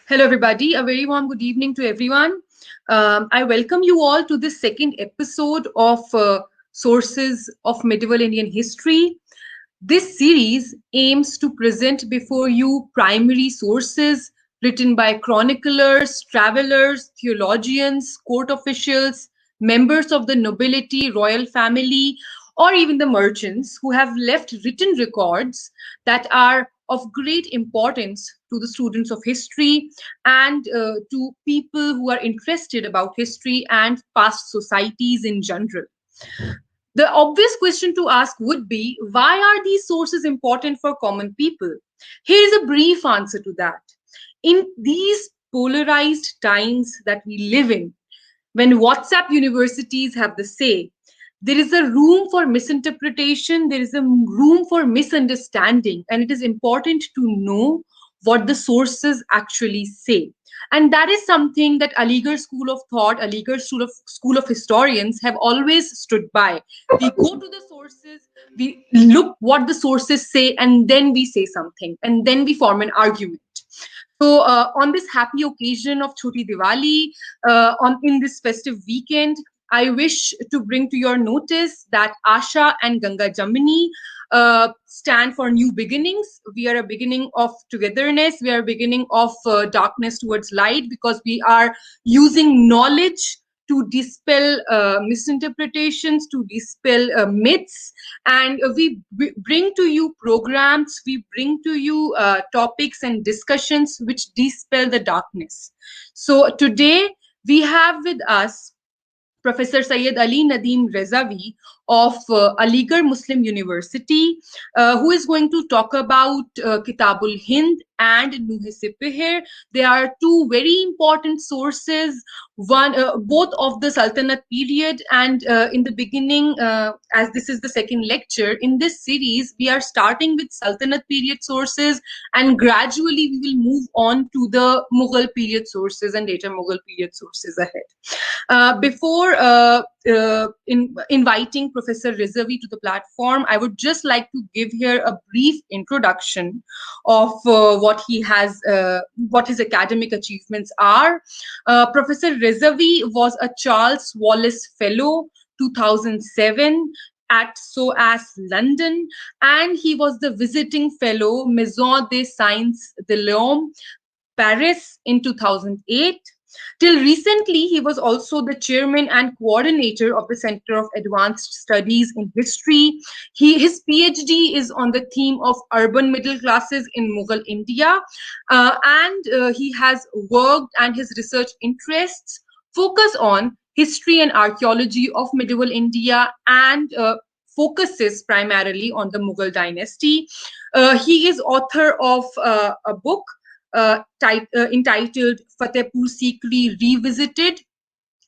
Hello, everybody. A very warm good evening to everyone. I welcome you all to this second episode of Sources of Medieval Indian History. This series aims to present before you primary sources written by chroniclers, travelers, theologians, court officials, members of the nobility, royal family, or even the merchants who have left written records that are of great importance to the students of history and to people who are interested about history and past societies in general. The obvious question to ask would be, why are these sources important for common people? Here is a brief answer to that. In these polarized times that we live in, when WhatsApp universities have the say, there is a room for misinterpretation, there is a room for misunderstanding, and it is important to know what the sources actually say. And that is something that Aligarh School of Thought, Aligarh School of Historians have always stood by. We go to the sources, we look what the sources say, and then we say something, and then we form an argument. So, on this happy occasion of Choti Diwali, on in this festive weekend, I wish to bring to your notice that Asha and Ganga Jamini stand for new beginnings. We are a beginning of togetherness. We are a beginning of darkness towards light because we are using knowledge to dispel misinterpretations, to dispel myths, and we bring to you programs, we bring to you topics and discussions which dispel the darkness. So today we have with us Professor Syed Ali Nadeem Rezavi of Aligarh Muslim University, who is going to talk about Kitabul Hind and Nuh Sipihr. They are two very important sources, both of the Sultanate period. And in the beginning, as this is the second lecture in this series, we are starting with Sultanate period sources, and gradually we will move on to the Mughal period sources and later Mughal period sources ahead. Before inviting Professor Rizavi to the platform, I would just like to give here a brief introduction of what his academic achievements are. Professor Rizavi was a Charles Wallace Fellow, 2007 at SOAS London, and he was the visiting fellow Maison des Sciences de l'Homme, Paris in 2008. Till recently, he was also the chairman and coordinator of the Center of Advanced Studies in History. His PhD is on the theme of urban middle classes in Mughal India, and he has worked, and his research interests focus on history and archaeology of medieval India and focuses primarily on the Mughal dynasty. He is author of a book entitled Fatehpur Sikri Revisited,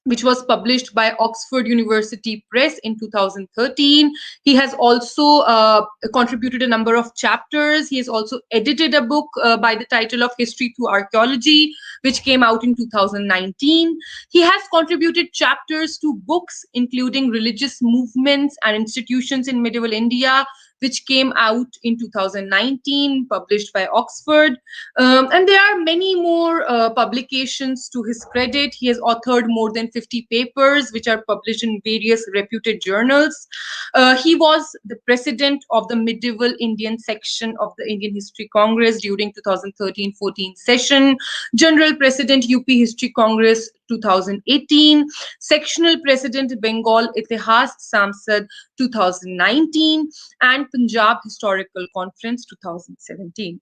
which was published by Oxford University Press in 2013. He has also contributed a number of chapters. He has also edited a book by the title of History Through Archaeology, which came out in 2019. He has contributed chapters to books including Religious Movements and Institutions in Medieval India, which came out in 2019, published by Oxford. And there are many more publications to his credit. He has authored more than 50 papers, which are published in various reputed journals. He was the president of the Medieval Indian section of the Indian History Congress during 2013-14 session, General President UP History Congress 2018, Sectional President Bengal Itihas Samsad 2019, and Punjab Historical Conference 2017.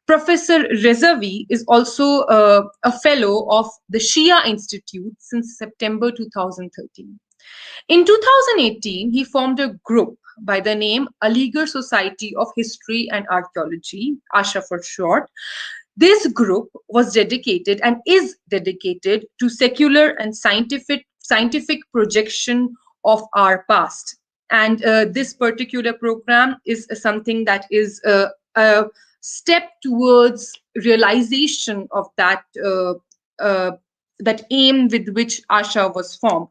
Professor Rezavi is also a fellow of the Shia Institute since September 2013. In 2018, he formed a group by the name Aligarh Society of History and Archaeology, ASHA for short. This group was dedicated and is dedicated to secular and scientific projection of our past. And this particular program is something that is a step towards realization of uh, that aim with which Asha was formed.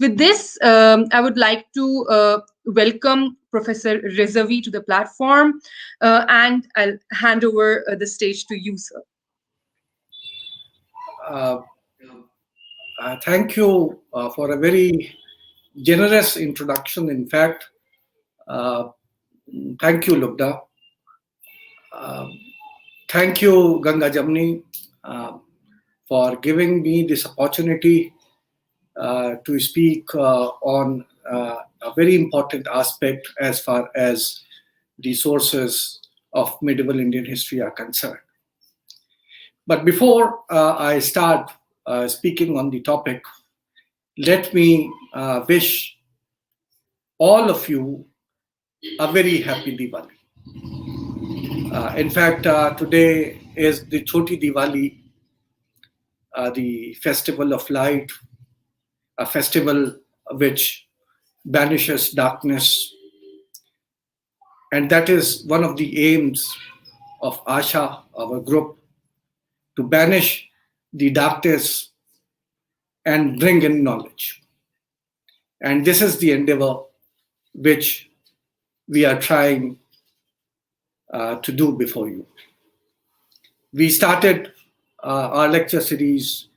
With this, I would like to welcome Professor Rezavi to the platform, and I'll hand over the stage to you, sir. Uh, Thank you for a very generous introduction. In fact, uh, thank you, Lugda. Uh, Thank you, Ganga Jamni, uh, for giving me this opportunity to speak on a very important aspect as far as the sources of medieval Indian history are concerned. But before I start speaking on the topic, let me wish all of you a very happy Diwali. In fact, today is the Choti Diwali, the festival of light, a festival which banishes darkness, and that is one of the aims of Asha, our group, to banish the darkness and bring in knowledge. And this is the endeavor which we are trying to do before you. We started our lecture series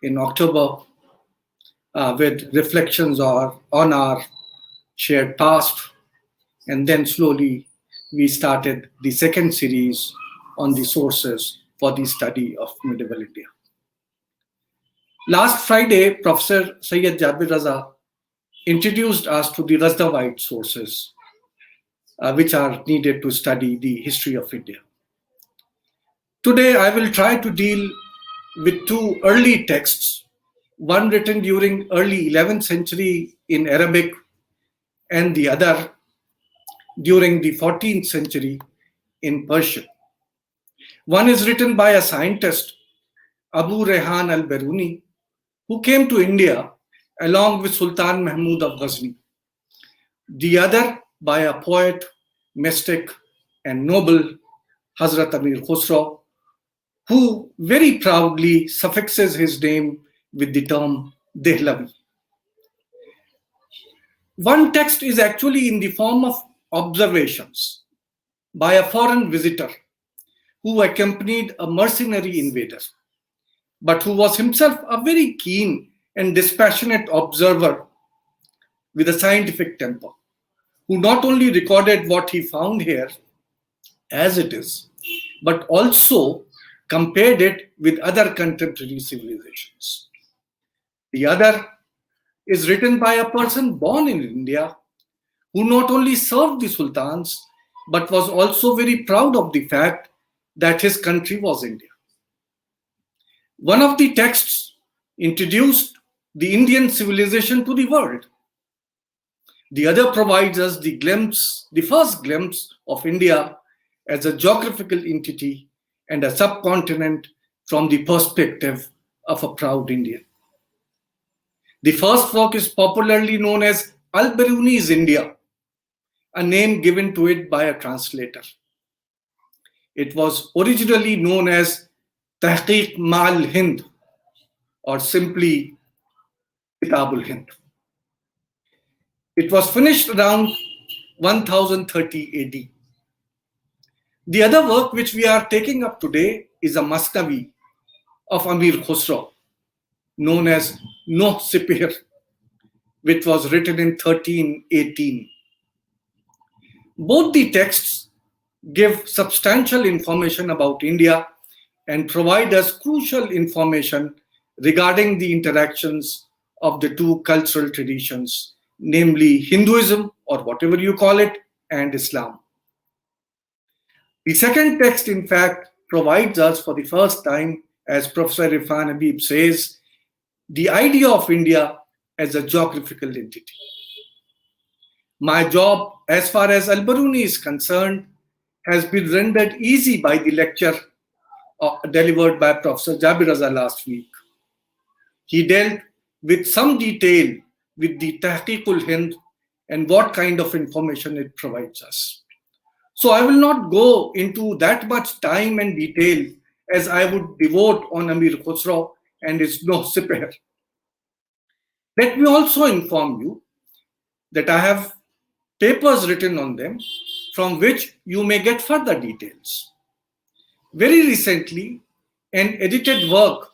in October with reflections on our shared past, and then slowly we started the second series on the sources for the study of medieval India. Last Friday, Professor Sayyid Jabir Raza introduced us to the Ghaznavite sources, which are needed to study the history of India. Today, I will try to deal with two early texts, one written during early 11th century in Arabic and the other during the 14th century in Persian. One is written by a scientist, Abu Rehan Alberuni, who came to India along with Sultan Mahmud of Ghazni. The other by a poet, mystic, and noble, Hazrat Amir Khusrau, who very proudly suffixes his name with the term Dehlavi. One text is actually in the form of observations by a foreign visitor who accompanied a mercenary invader, but who was himself a very keen and dispassionate observer with a scientific temper, who not only recorded what he found here as it is, but also compared it with other contemporary civilizations. The other is written by a person born in India who not only served the sultans but was also very proud of the fact that his country was India. One of the texts introduced the Indian civilization to the world. The other provides us the first glimpse of India as a geographical entity and a subcontinent from the perspective of a proud Indian. The first work is popularly known as Alberuni's India, a name given to it by a translator. It was originally known as Tahqiq Ma'al Hind, or simply Kitabul Hind. It was finished around 1030 AD. The other work which we are taking up today is a Masnavi of Amir Khusrau, known as Nuh Sipihr, which was written in 1318. Both the texts give substantial information about India and provide us crucial information regarding the interactions of the two cultural traditions, namely Hinduism, or whatever you call it, and Islam. The second text, in fact, provides us for the first time, as Professor Irfan Habib says, the idea of India as a geographical entity. My job, as far as Alberuni is concerned, has been rendered easy by the lecture delivered by Professor Jabir Raza last week. He dealt with some detail with the Tahqiqul Hind and what kind of information it provides us. So I will not go into that much time and detail as I would devote on Amir Khusrau and his Nuh Sipihr. Let me also inform you that I have papers written on them from which you may get further details. Very recently, an edited work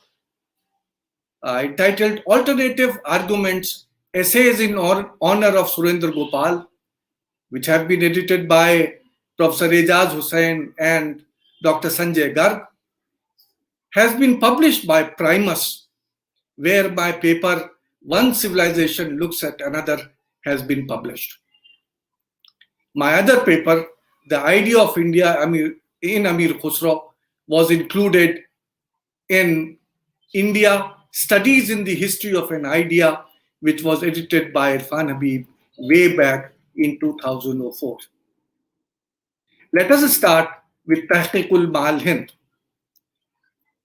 entitled Alternative Arguments Essays in Honor of Surendra Gopal, which have been edited by Professor Ejaz Hussain and Dr. Sanjay Garg, has been published by Primus, where my paper One Civilization Looks at Another has been published. My other paper, The Idea of India in Amir Khusrau, was included in India Studies in the History of an Idea, which was edited by Irfan Habib way back in 2004. Let us start with Tahqiqul Ma'al Hind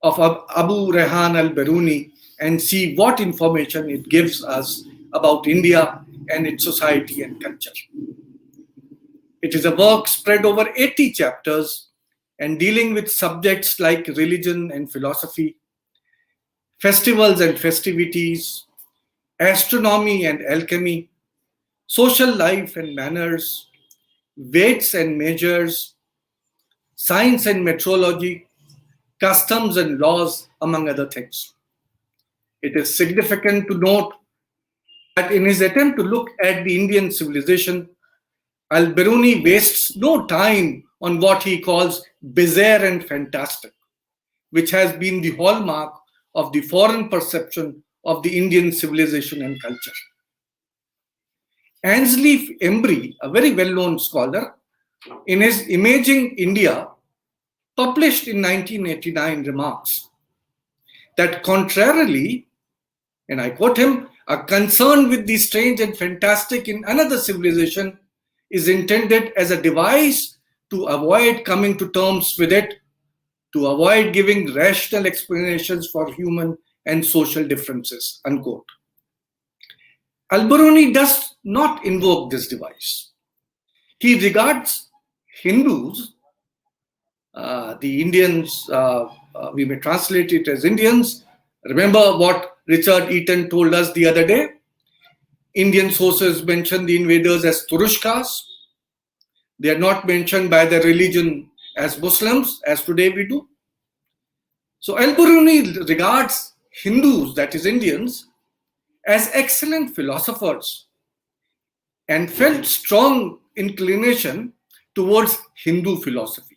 of Abu Rehan Alberuni and see what information it gives us about India and its society and culture. It is a work spread over 80 chapters and dealing with subjects like religion and philosophy, festivals and festivities, astronomy and alchemy, social life and manners, weights and measures, science and metrology, customs and laws, among other things. It is significant to note that in his attempt to look at the Indian civilization, Alberuni wastes no time on what he calls bizarre and fantastic, which has been the hallmark of the foreign perception of the Indian civilization and culture. Ainslie Embry, a very well-known scholar, in his Imaging India, published in 1989, remarks that contrarily, and I quote him, a concern with the strange and fantastic in another civilization is intended as a device to avoid coming to terms with it, to avoid giving rational explanations for human and social differences, unquote. Alberuni does not invoke this device. He regards Hindus, the Indians, we may translate it as Indians. Remember what Richard Eaton told us the other day? Indian sources mention the invaders as Turushkas. They are not mentioned by their religion as Muslims, as today we do. So Alberuni regards Hindus, that is Indians, as excellent philosophers and felt strong inclination towards Hindu philosophy.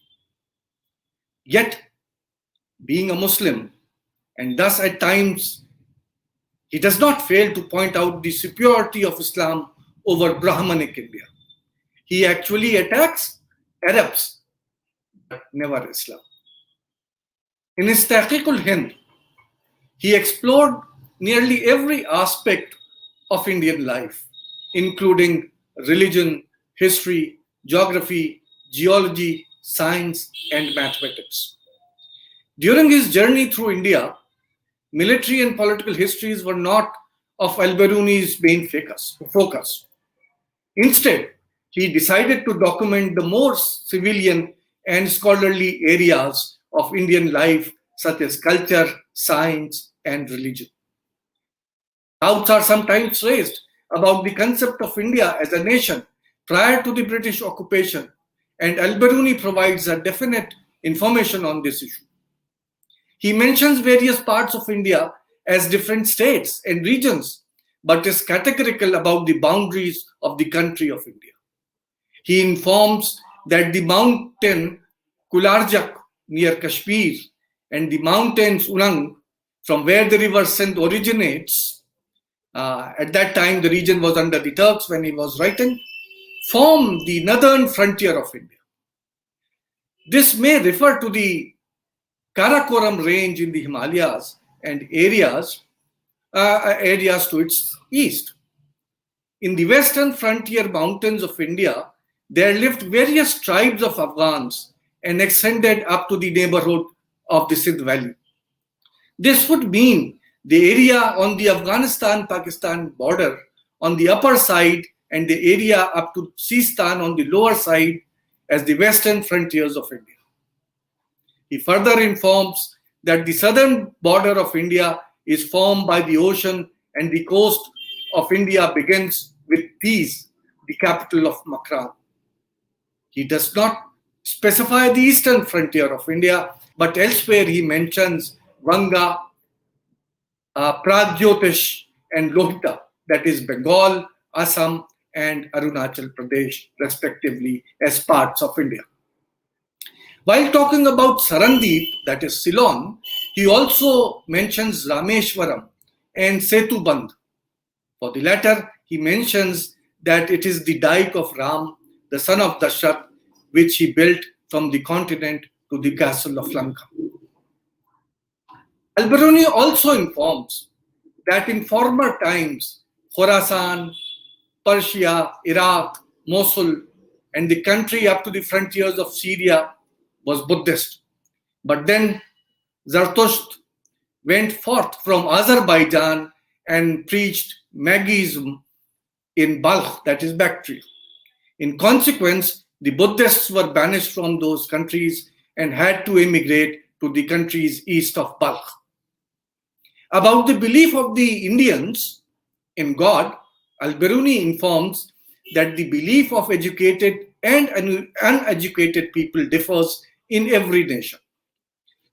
Yet, being a Muslim, and thus at times he does not fail to point out the superiority of Islam over Brahmanic India. He actually attacks Arabs, but never Islam. In his Tahqiqul Hind, he explored nearly every aspect of Indian life, including religion, history, geography, geology, science, and mathematics. During his journey through India, military and political histories were not of Alberuni's main focus. Instead, he decided to document the more civilian and scholarly areas of Indian life, such as culture, science, and religion. Doubts are sometimes raised about the concept of India as a nation prior to the British occupation, and Alberuni provides a definite information on this issue. He mentions various parts of India as different states and regions, but is categorical about the boundaries of the country of India. He informs that the mountain Kularjak near Kashmir and the mountains Unang, from where the river Sindh originates, at that time the region was under the Turks when he was writing, form the northern frontier of India. This may refer to the Karakoram range in the Himalayas and areas to its east. In the western frontier mountains of India, there lived various tribes of Afghans and extended up to the neighborhood of the Sindh Valley. This would mean the area on the Afghanistan-Pakistan border on the upper side and the area up to Sistan on the lower side as the western frontiers of India. He further informs that the southern border of India is formed by the ocean and the coast of India begins with Tees, the capital of Makran. He does not specify the eastern frontier of India, but elsewhere he mentions Vanga, Pragyotish and Lohita, that is Bengal, Assam, and Arunachal Pradesh, respectively, as parts of India. While talking about Sarandeep, that is Ceylon, he also mentions Rameshwaram and Setubandh. For the latter, he mentions that it is the dike of Ram, the son of Dashrath, which he built from the continent to the castle of Lanka. Alberuni also informs that in former times, Khorasan, Persia, Iraq, Mosul, and the country up to the frontiers of Syria was Buddhist. But then Zarathustra went forth from Azerbaijan and preached Magism in Balkh, that is Bactria. In consequence, the Buddhists were banished from those countries and had to emigrate to the countries east of Balkh. About the belief of the Indians in God, Alberuni informs that the belief of educated and uneducated people differs in every nation.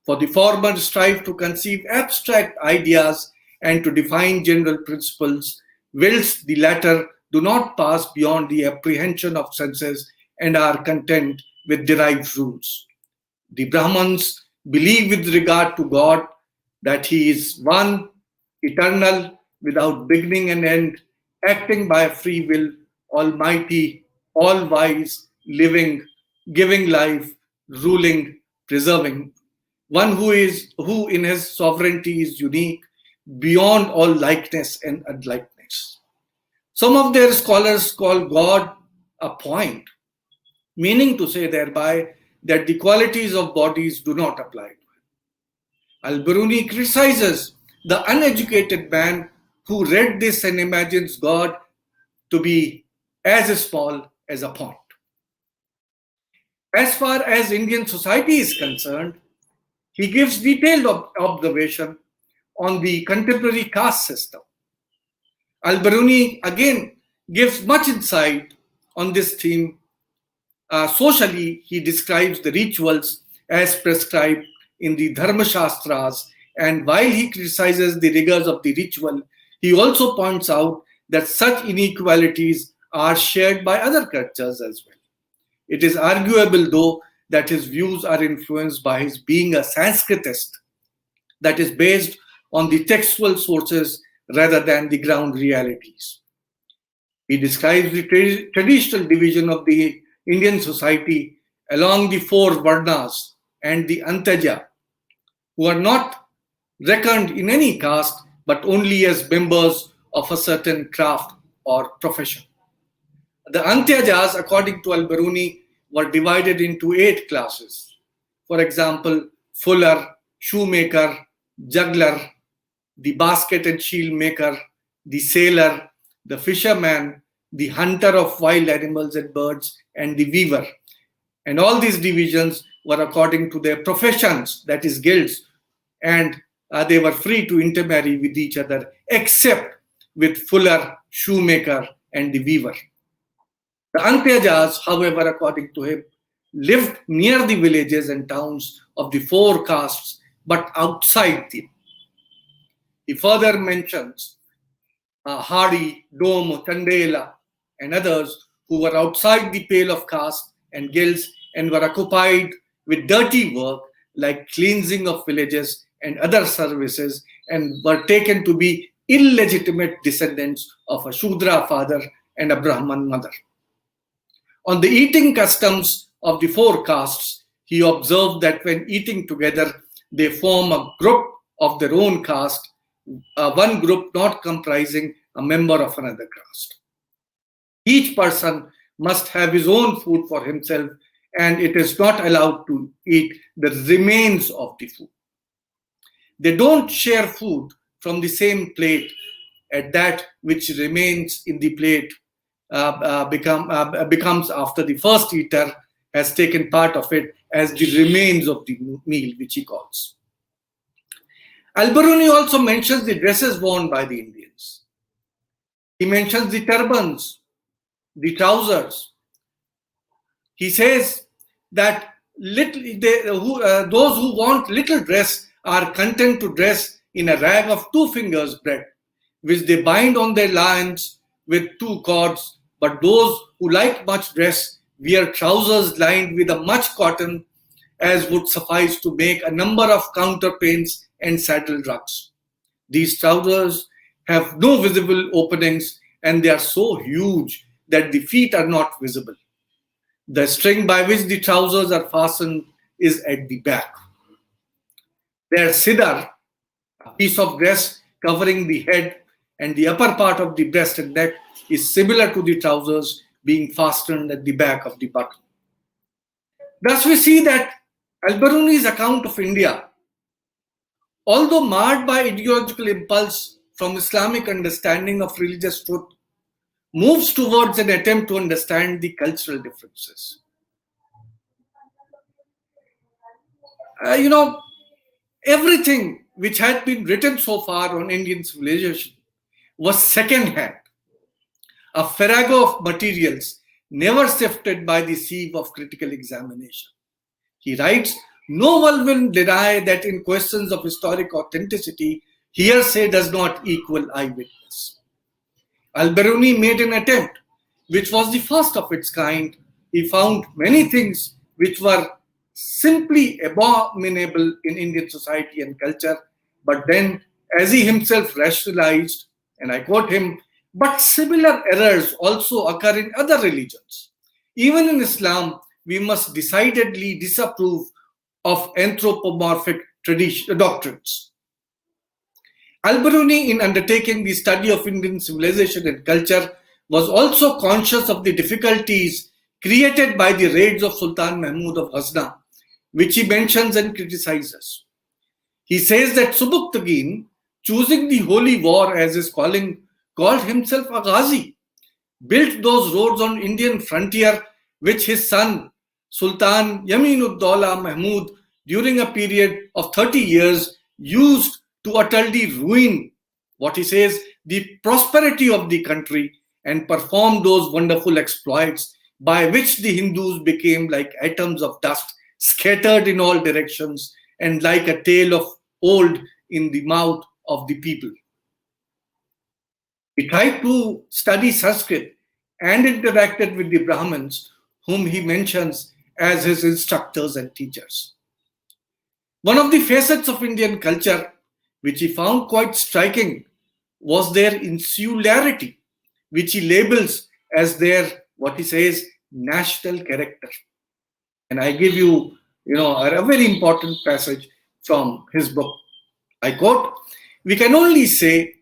For the former strive to conceive abstract ideas and to define general principles, whilst the latter do not pass beyond the apprehension of senses and are content with derived rules. The Brahmins believe with regard to God that he is one, eternal, without beginning and end, acting by free will, almighty, all wise, living, giving life, ruling, preserving, one who in his sovereignty is unique, beyond all likeness and unlikeness. Some of their scholars call God a point, meaning to say thereby that the qualities of bodies do not apply to him. Alberuni criticizes the uneducated man who read this and imagines God to be as small as a point. As far as Indian society is concerned, he gives detailed observation on the contemporary caste system. Alberuni again gives much insight on this theme. Socially, he describes the rituals as prescribed in the Dharma Shastras, and while he criticizes the rigors of the ritual, he also points out that such inequalities are shared by other cultures as well. It is arguable, though, that his views are influenced by his being a Sanskritist, that is based on the textual sources rather than the ground realities. He describes the traditional division of the Indian society along the four Varnas and the Antyaja, who are not reckoned in any caste but only as members of a certain craft or profession. The Antyajas, according to Alberuni, were divided into 8 classes. For example, fuller, shoemaker, juggler, the basket and shield maker, the sailor, the fisherman, the hunter of wild animals and birds, and the weaver. And all these divisions were according to their professions, that is, guilds, and they were free to intermarry with each other, except with fuller, shoemaker, and the weaver. The Antyajas, however, according to him, lived near the villages and towns of the 4 castes, but outside them. He further mentions Hardy, Dom, Chandela, and others who were outside the pale of caste and guilds and were occupied with dirty work like cleansing of villages and other services, and were taken to be illegitimate descendants of a Shudra father and a Brahman mother. On the eating customs of the 4 castes, he observed that when eating together, they form a group of their own caste, one group not comprising a member of another caste. Each person must have his own food for himself, and it is not allowed to eat the remains of the food. They don't share food from the same plate, and that which remains in the plate becomes after the first eater has taken part of it as the remains of the meal, which he calls. Alberuni also mentions the dresses worn by the Indians. He mentions the turbans, the trousers. He says that those who want little dress are content to dress in a rag of 2 fingers breadth, which they bind on their loins with 2 cords. But those who like much dress wear trousers lined with as much cotton as would suffice to make a number of counterpanes and saddle rugs. These trousers have no visible openings, and they are so huge that the feet are not visible. The string by which the trousers are fastened is at the back. Their sidar, a piece of dress covering the head and the upper part of the breast and neck, is similar to the trousers being fastened at the back of the button. Thus, we see that Alberuni's account of India, although marred by ideological impulse from Islamic understanding of religious truth, moves towards an attempt to understand the cultural differences. You know, everything which had been written so far on Indian civilization was second-hand, a farrago of materials never sifted by the sieve of critical examination. He writes, no one will deny that in questions of historic authenticity, hearsay does not equal eyewitness. Alberuni made an attempt, which was the first of its kind. He found many things which were simply abominable in Indian society and culture, but then, as he himself rationalized, and I quote him, but similar errors also occur in other religions. Even in Islam, we must decidedly disapprove of anthropomorphic doctrines. Alberuni, in undertaking the study of Indian civilization and culture, was also conscious of the difficulties created by the raids of Sultan Mahmud of Ghazna, which he mentions and criticizes. He says that Subuktigin, choosing the holy war as his calling, called himself a Ghazi, built those roads on Indian frontier which his son Sultan Yaminuddaulah Mahmud during a period of 30 years used to utterly ruin, what he says, the prosperity of the country and performed those wonderful exploits by which the Hindus became like atoms of dust scattered in all directions and like a tale of old in the mouth of the people. He tried to study Sanskrit and interacted with the Brahmins, whom he mentions as his instructors and teachers. One of the facets of Indian culture, which he found quite striking, was their insularity, which he labels as their, what he says, national character. And I give you, a very important passage from his book. I quote, we can only say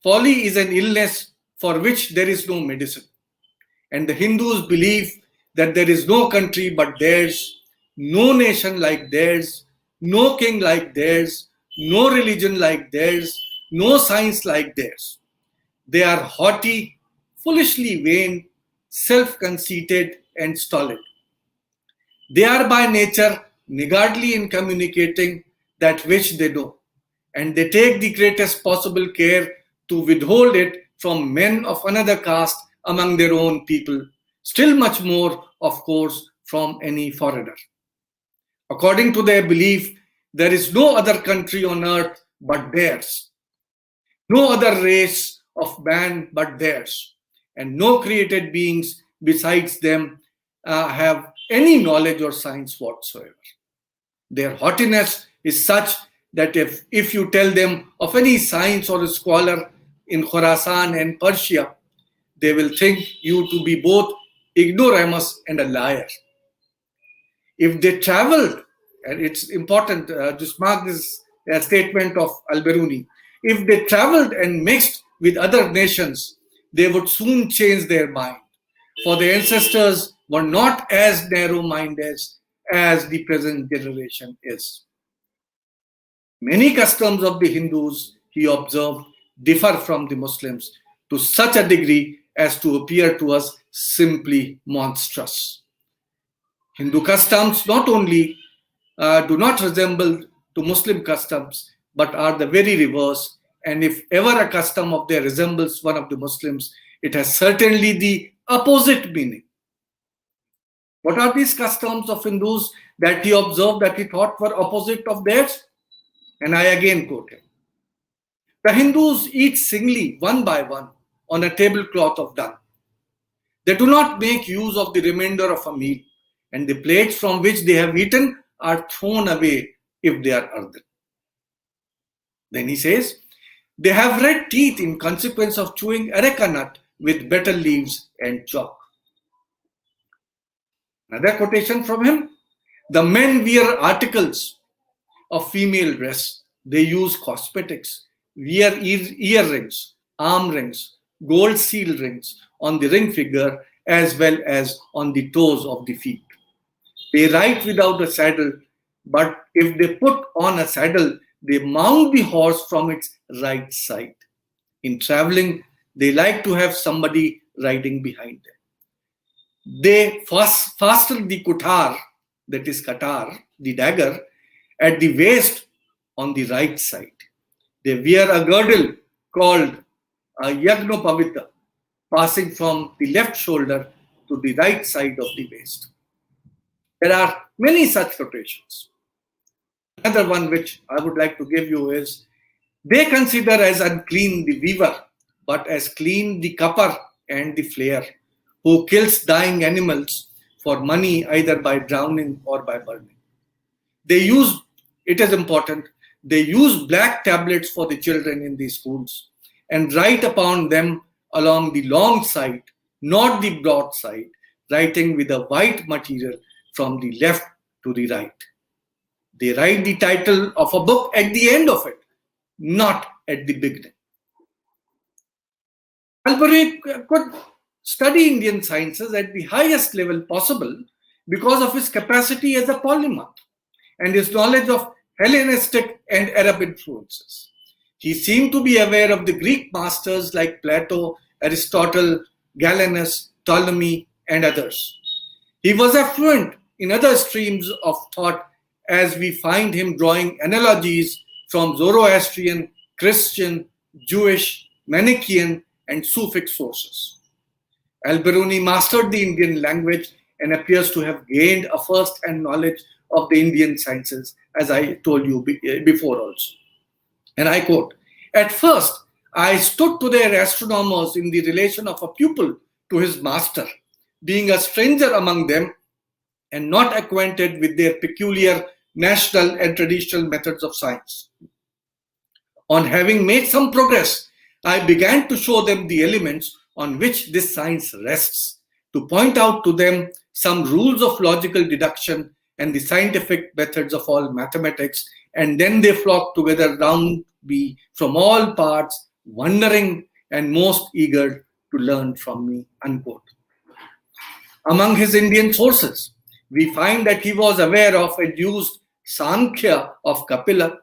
folly is an illness for which there is no medicine. And the Hindus believe that there is no country but theirs, no nation like theirs, no king like theirs, no religion like theirs, no science like theirs. They are haughty, foolishly vain, self-conceited, and stolid. They are by nature niggardly in communicating that which they know, and they take the greatest possible care to withhold it from men of another caste among their own people, still much more, of course, from any foreigner. According to their belief, there is no other country on earth but theirs, no other race of man but theirs, and no created beings besides them have any knowledge or science whatsoever. Their haughtiness is such that if you tell them of any science or a scholar in Khorasan and Persia, they will think you to be both ignoramus and a liar. If they traveled, and it's important to mark this statement of Alberuni, if they traveled and mixed with other nations, they would soon change their mind, for the ancestors were not as narrow-minded as the present generation is. Many customs of the Hindus, he observed, differ from the Muslims to such a degree as to appear to us simply monstrous. Hindu customs not only do not resemble to Muslim customs, but are the very reverse. And if ever a custom of theirs resembles one of the Muslims, it has certainly the opposite meaning. What are these customs of Hindus that he observed that he thought were opposite of theirs? And I again quote him. The Hindus eat singly, one by one, on a tablecloth of dung. They do not make use of the remainder of a meal, and the plates from which they have eaten are thrown away if they are earthen. Then he says, they have red teeth in consequence of chewing areca nut with betel leaves and chalk. Another quotation from him, the men wear articles of female dress. They use cosmetics, wear earrings, arm rings, gold seal rings on the ring finger as well as on the toes of the feet. They ride without a saddle, but if they put on a saddle, they mount the horse from its right side. In traveling, they like to have somebody riding behind them. They fasten the kutar, that is katar, the dagger, at the waist on the right side. They wear a girdle called a yagnopavita, passing from the left shoulder to the right side of the waist. There are many such quotations. Another one which I would like to give you is, they consider as unclean the weaver, but as clean the cupper and the flayer, who kills dying animals for money either by drowning or by burning. They use, it is important, they use black tablets for the children in the schools and write upon them along the long side, not the broad side, writing with a white material from the left to the right. They write the title of a book at the end of it, not at the beginning. Alberuni could study Indian sciences at the highest level possible because of his capacity as a polymath and his knowledge of Hellenistic and Arab influences. He seemed to be aware of the Greek masters like Plato, Aristotle, Galenus, Ptolemy, and others. He was affluent in other streams of thought, as we find him drawing analogies from Zoroastrian, Christian, Jewish, Manichaean, and Sufic sources. Alberuni mastered the Indian language and appears to have gained a first-hand knowledge of the Indian sciences, as I told you before also. And I quote, at first, I stood to their astronomers in the relation of a pupil to his master, being a stranger among them and not acquainted with their peculiar national and traditional methods of science. On having made some progress, I began to show them the elements on which this science rests, to point out to them some rules of logical deduction and the scientific methods of all mathematics, and then they flocked together round me from all parts, wondering and most eager to learn from me, unquote. Among his Indian sources, we find that he was aware of and used Sankhya of Kapila,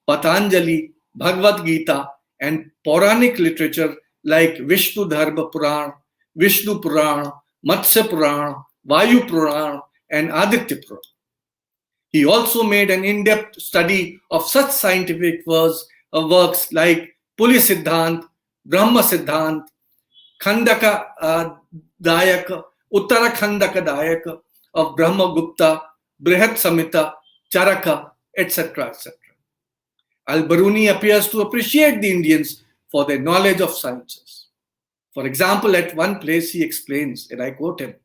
Patanjali, Bhagavad Gita, and Puranic literature like Vishnu Dharma Purana, Vishnu Purana, Matsya Purana, Vayu Purana, and Aditya Purana. He also made an in-depth study of such scientific works like Puli Siddhant, Brahma Siddhant, Khandaka Dayaka, Uttara Khandaka Dayaka of Brahma Gupta, Brihat Samhita, Charaka, etc. etc. Alberuni appears to appreciate the Indians for their knowledge of sciences. For example, at one place he explains, and I quote him,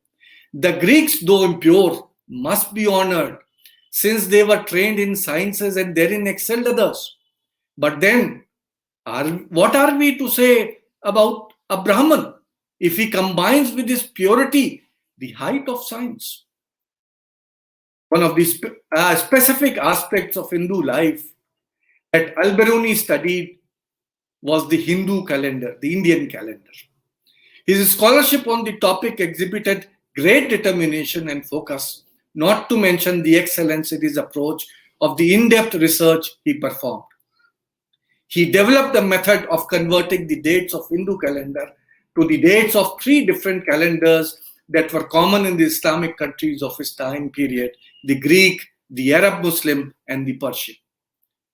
the Greeks, though impure, must be honored, since they were trained in sciences and therein excelled others. But then, what are we to say about a Brahman if he combines with his purity the height of science? One of the specific aspects of Hindu life that Alberuni studied was the Hindu calendar, the Indian calendar. His scholarship on the topic exhibited great determination and focus, not to mention the excellence in his approach of the in-depth research he performed. He developed a method of converting the dates of Hindu calendar to the dates of 3 different calendars that were common in the Islamic countries of his time period, the Greek, the Arab Muslim, and the Persian.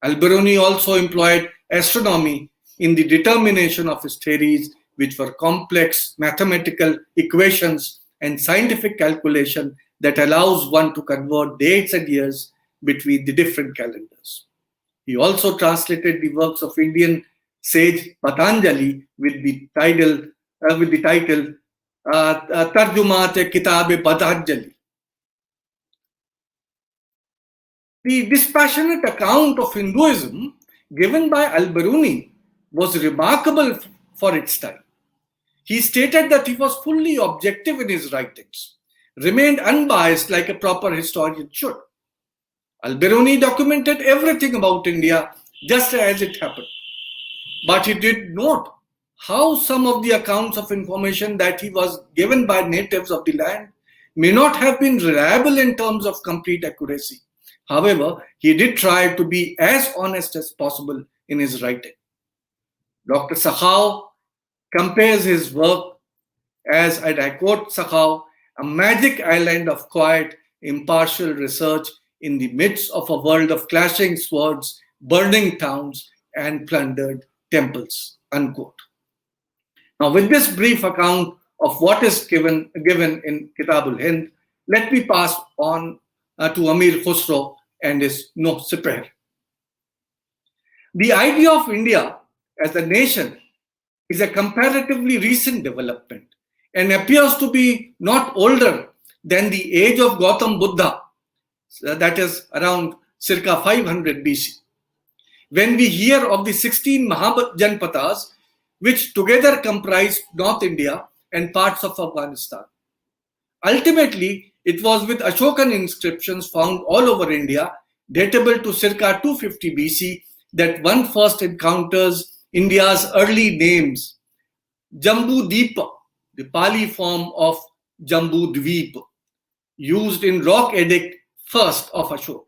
Alberuni also employed astronomy in the determination of his theories, which were complex mathematical equations and scientific calculation that allows one to convert dates and years between the different calendars. He also translated the works of Indian sage Patanjali with the title Tarjumat Kitab Patanjali. The dispassionate account of Hinduism given by Alberuni was remarkable for its time. He stated that he was fully objective in his writings, remained unbiased like a proper historian should. Alberuni documented everything about India just as it happened. But he did note how some of the accounts of information that he was given by natives of the land may not have been reliable in terms of complete accuracy. However, he did try to be as honest as possible in his writing. Dr. Sakhau compares his work as, and I quote Sakhau, a magic island of quiet, impartial research in the midst of a world of clashing swords, burning towns, and plundered temples, unquote. Now, with this brief account of what is given in Kitab Hind, let me pass on to Amir Khusrau and his Nuh Sipihr. The idea of India as a nation is a comparatively recent development and appears to be not older than the age of Gautam Buddha, that is around circa 500 BC. When we hear of the 16 Mahajanpadas, which together comprise North India and parts of Afghanistan. Ultimately, it was with Ashokan inscriptions found all over India, datable to circa 250 BC, that one first encounters India's early names. Jambu Deepa, the Pali form of Jambu Dweep, used in rock edict first of Ashok,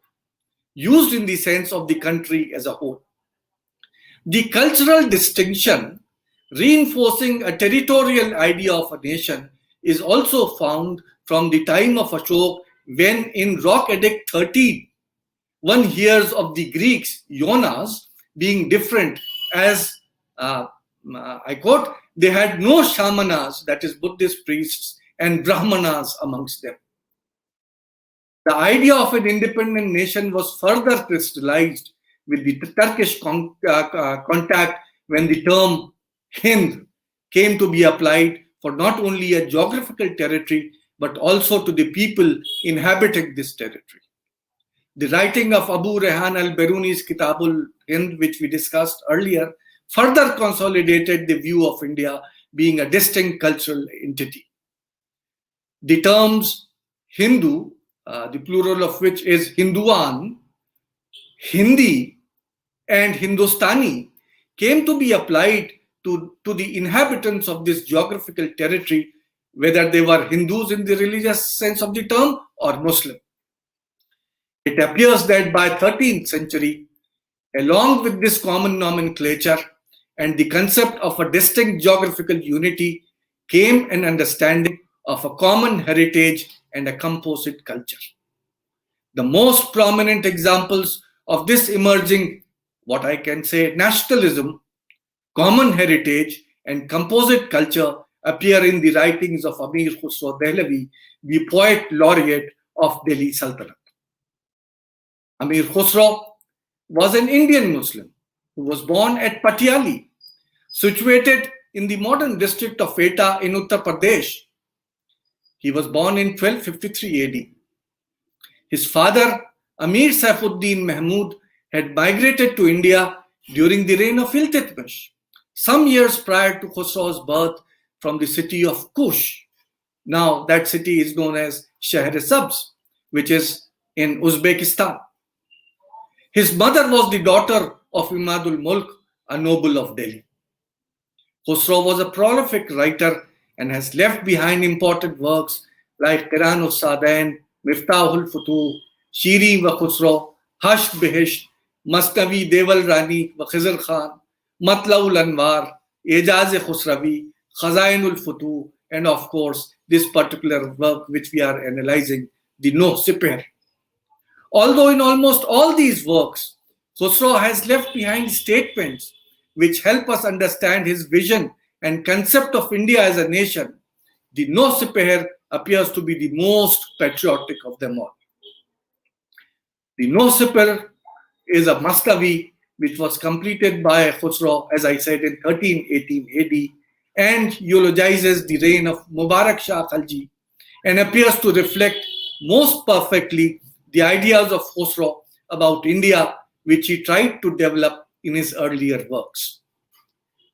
used in the sense of the country as a whole. The cultural distinction reinforcing a territorial idea of a nation is also found from the time of Ashok, when in Rock Edict 13, one hears of the Greeks, Yonas, being different as, I quote, they had no shamanas, that is Buddhist priests, and brahmanas amongst them. The idea of an independent nation was further crystallized with the Turkish contact when the term Hind came to be applied for not only a geographical territory but also to the people inhabiting this territory. The writing of Abu Rehan al-Biruni's Kitab Hind, which we discussed earlier, further consolidated the view of India being a distinct cultural entity. The terms Hindu, the plural of which is Hinduan, Hindi, and Hindustani, came to be applied to the inhabitants of this geographical territory, whether they were Hindus in the religious sense of the term or Muslim. It appears that by 13th century, along with this common nomenclature and the concept of a distinct geographical unity, came an understanding of a common heritage and a composite culture. The most prominent examples of this emerging, what I can say, nationalism, common heritage, and composite culture appear in the writings of Amir Khusrau Dehlavi, the poet laureate of Delhi Sultanate. Amir Khusrau was an Indian Muslim who was born at Patiali, situated in the modern district of Etah in Uttar Pradesh. He was born in 1253 AD. His father, Amir Saifuddin Mahmud, had migrated to India during the reign of Iltutmish, some years prior to Khusrau's birth, from the city of Kush. Now that city is known as Shahr-e-Sabz, which is in Uzbekistan. His mother was the daughter of Imadul Mulk, a noble of Delhi. Khusrau was a prolific writer and has left behind important works like Qiran-ul-Sadain, Miftahul-Futuh, Shiri wa Khusrau, Hasht Bihisht, Masnavi Deval Rani wa Khizr Khan, Matlaul Anwar, Ejaz-e Khusravi, Khazainul Futuh, and of course, this particular work which we are analyzing, the Nuh Sipihr. Although in almost all these works, Khusrau has left behind statements which help us understand his vision and concept of India as a nation, the Nuh Sipihr appears to be the most patriotic of them all. The Nuh Sipihr is a Masnavi which was completed by Khusrau, as I said, in 1318 AD, and eulogizes the reign of Mubarak Shah Khalji and appears to reflect most perfectly the ideas of Khusrau about India, which he tried to develop in his earlier works.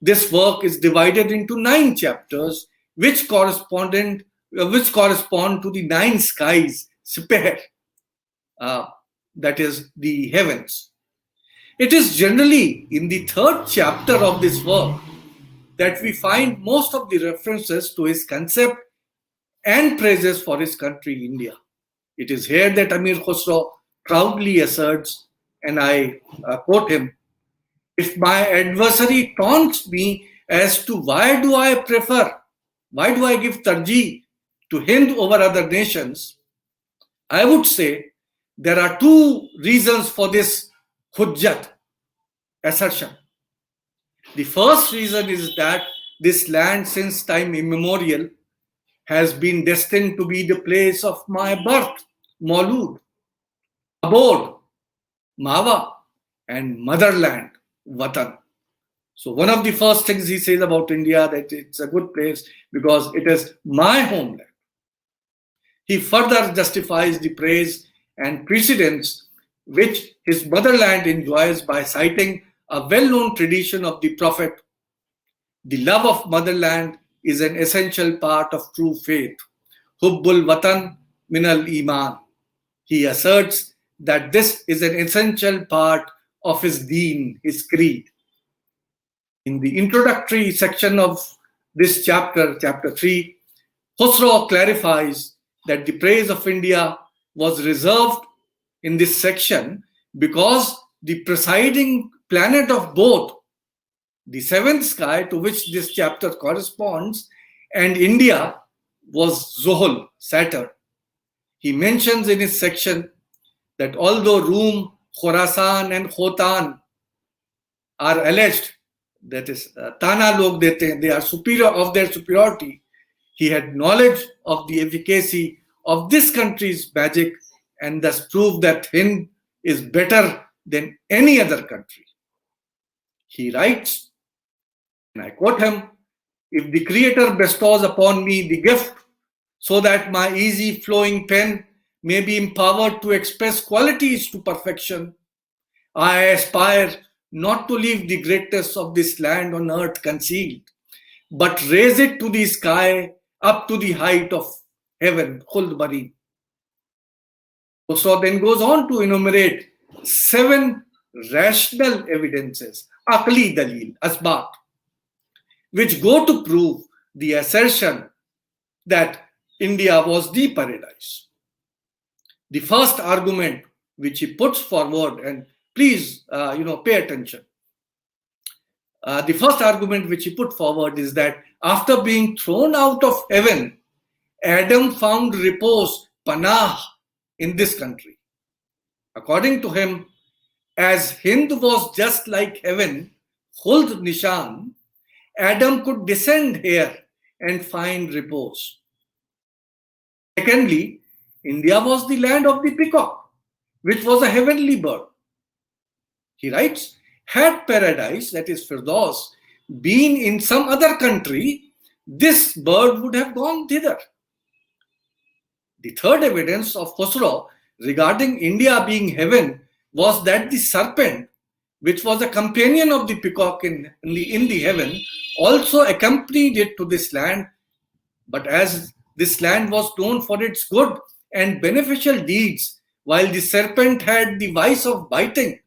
This work is divided into 9 chapters, which correspond to the 9 skies, Sipihr, that is, the heavens. It is generally in the 3rd chapter of this work that we find most of the references to his concept and praises for his country, India. It is here that Amir Khusrau proudly asserts, and I quote him, "If my adversary taunts me as to why do I give tarjee to Hind over other nations, I would say there are 2 reasons for this hujjat assertion. The first reason is that this land since time immemorial has been destined to be the place of my birth, Maulud, abode, Mawa, and motherland, Watan." So one of the first things he says about India, that it's a good place because it is my homeland. He further justifies the praise and precedence which his motherland enjoys by citing a well-known tradition of the Prophet. The love of motherland is an essential part of true faith. Hubbul Watan minal Iman. He asserts that this is an essential part of his deen, his creed. In the introductory section of this chapter, chapter 3, Khusrau clarifies that the praise of India was reserved in this section because the presiding planet of both the 7th sky, to which this chapter corresponds, and India was Zuhul, Saturn. He mentions in his section that although Rum, Khorasan, and Khotan are alleged, that is, Tana log dete hain, they are superior of their superiority, he had knowledge of the efficacy of this country's magic and thus proved that Hind is better than any other country. He writes, and I quote him, "If the Creator bestows upon me the gift so that my easy flowing pen may be empowered to express qualities to perfection, I aspire not to leave the greatness of this land on earth concealed, but raise it to the sky up to the height of heaven." Khuld Bari. Khusrau then goes on to enumerate 7 rational evidences, Aqli Dalil, Asbat, which go to prove the assertion that India was the paradise. The first argument which he puts forward, and please, pay attention. The first argument which he put forward is that after being thrown out of heaven, Adam found repose, panah, in this country. According to him, as Hind was just like heaven, Khuld Nishan, Adam could descend here and find repose. Secondly, India was the land of the peacock, which was a heavenly bird. He writes, had paradise, that is Firdaus, been in some other country, this bird would have gone thither. The third evidence of Khusrau regarding India being heaven was that the serpent, which was a companion of the peacock in the heaven, also accompanied it to this land. But as this land was known for its good and beneficial deeds, while the serpent had the vice of biting,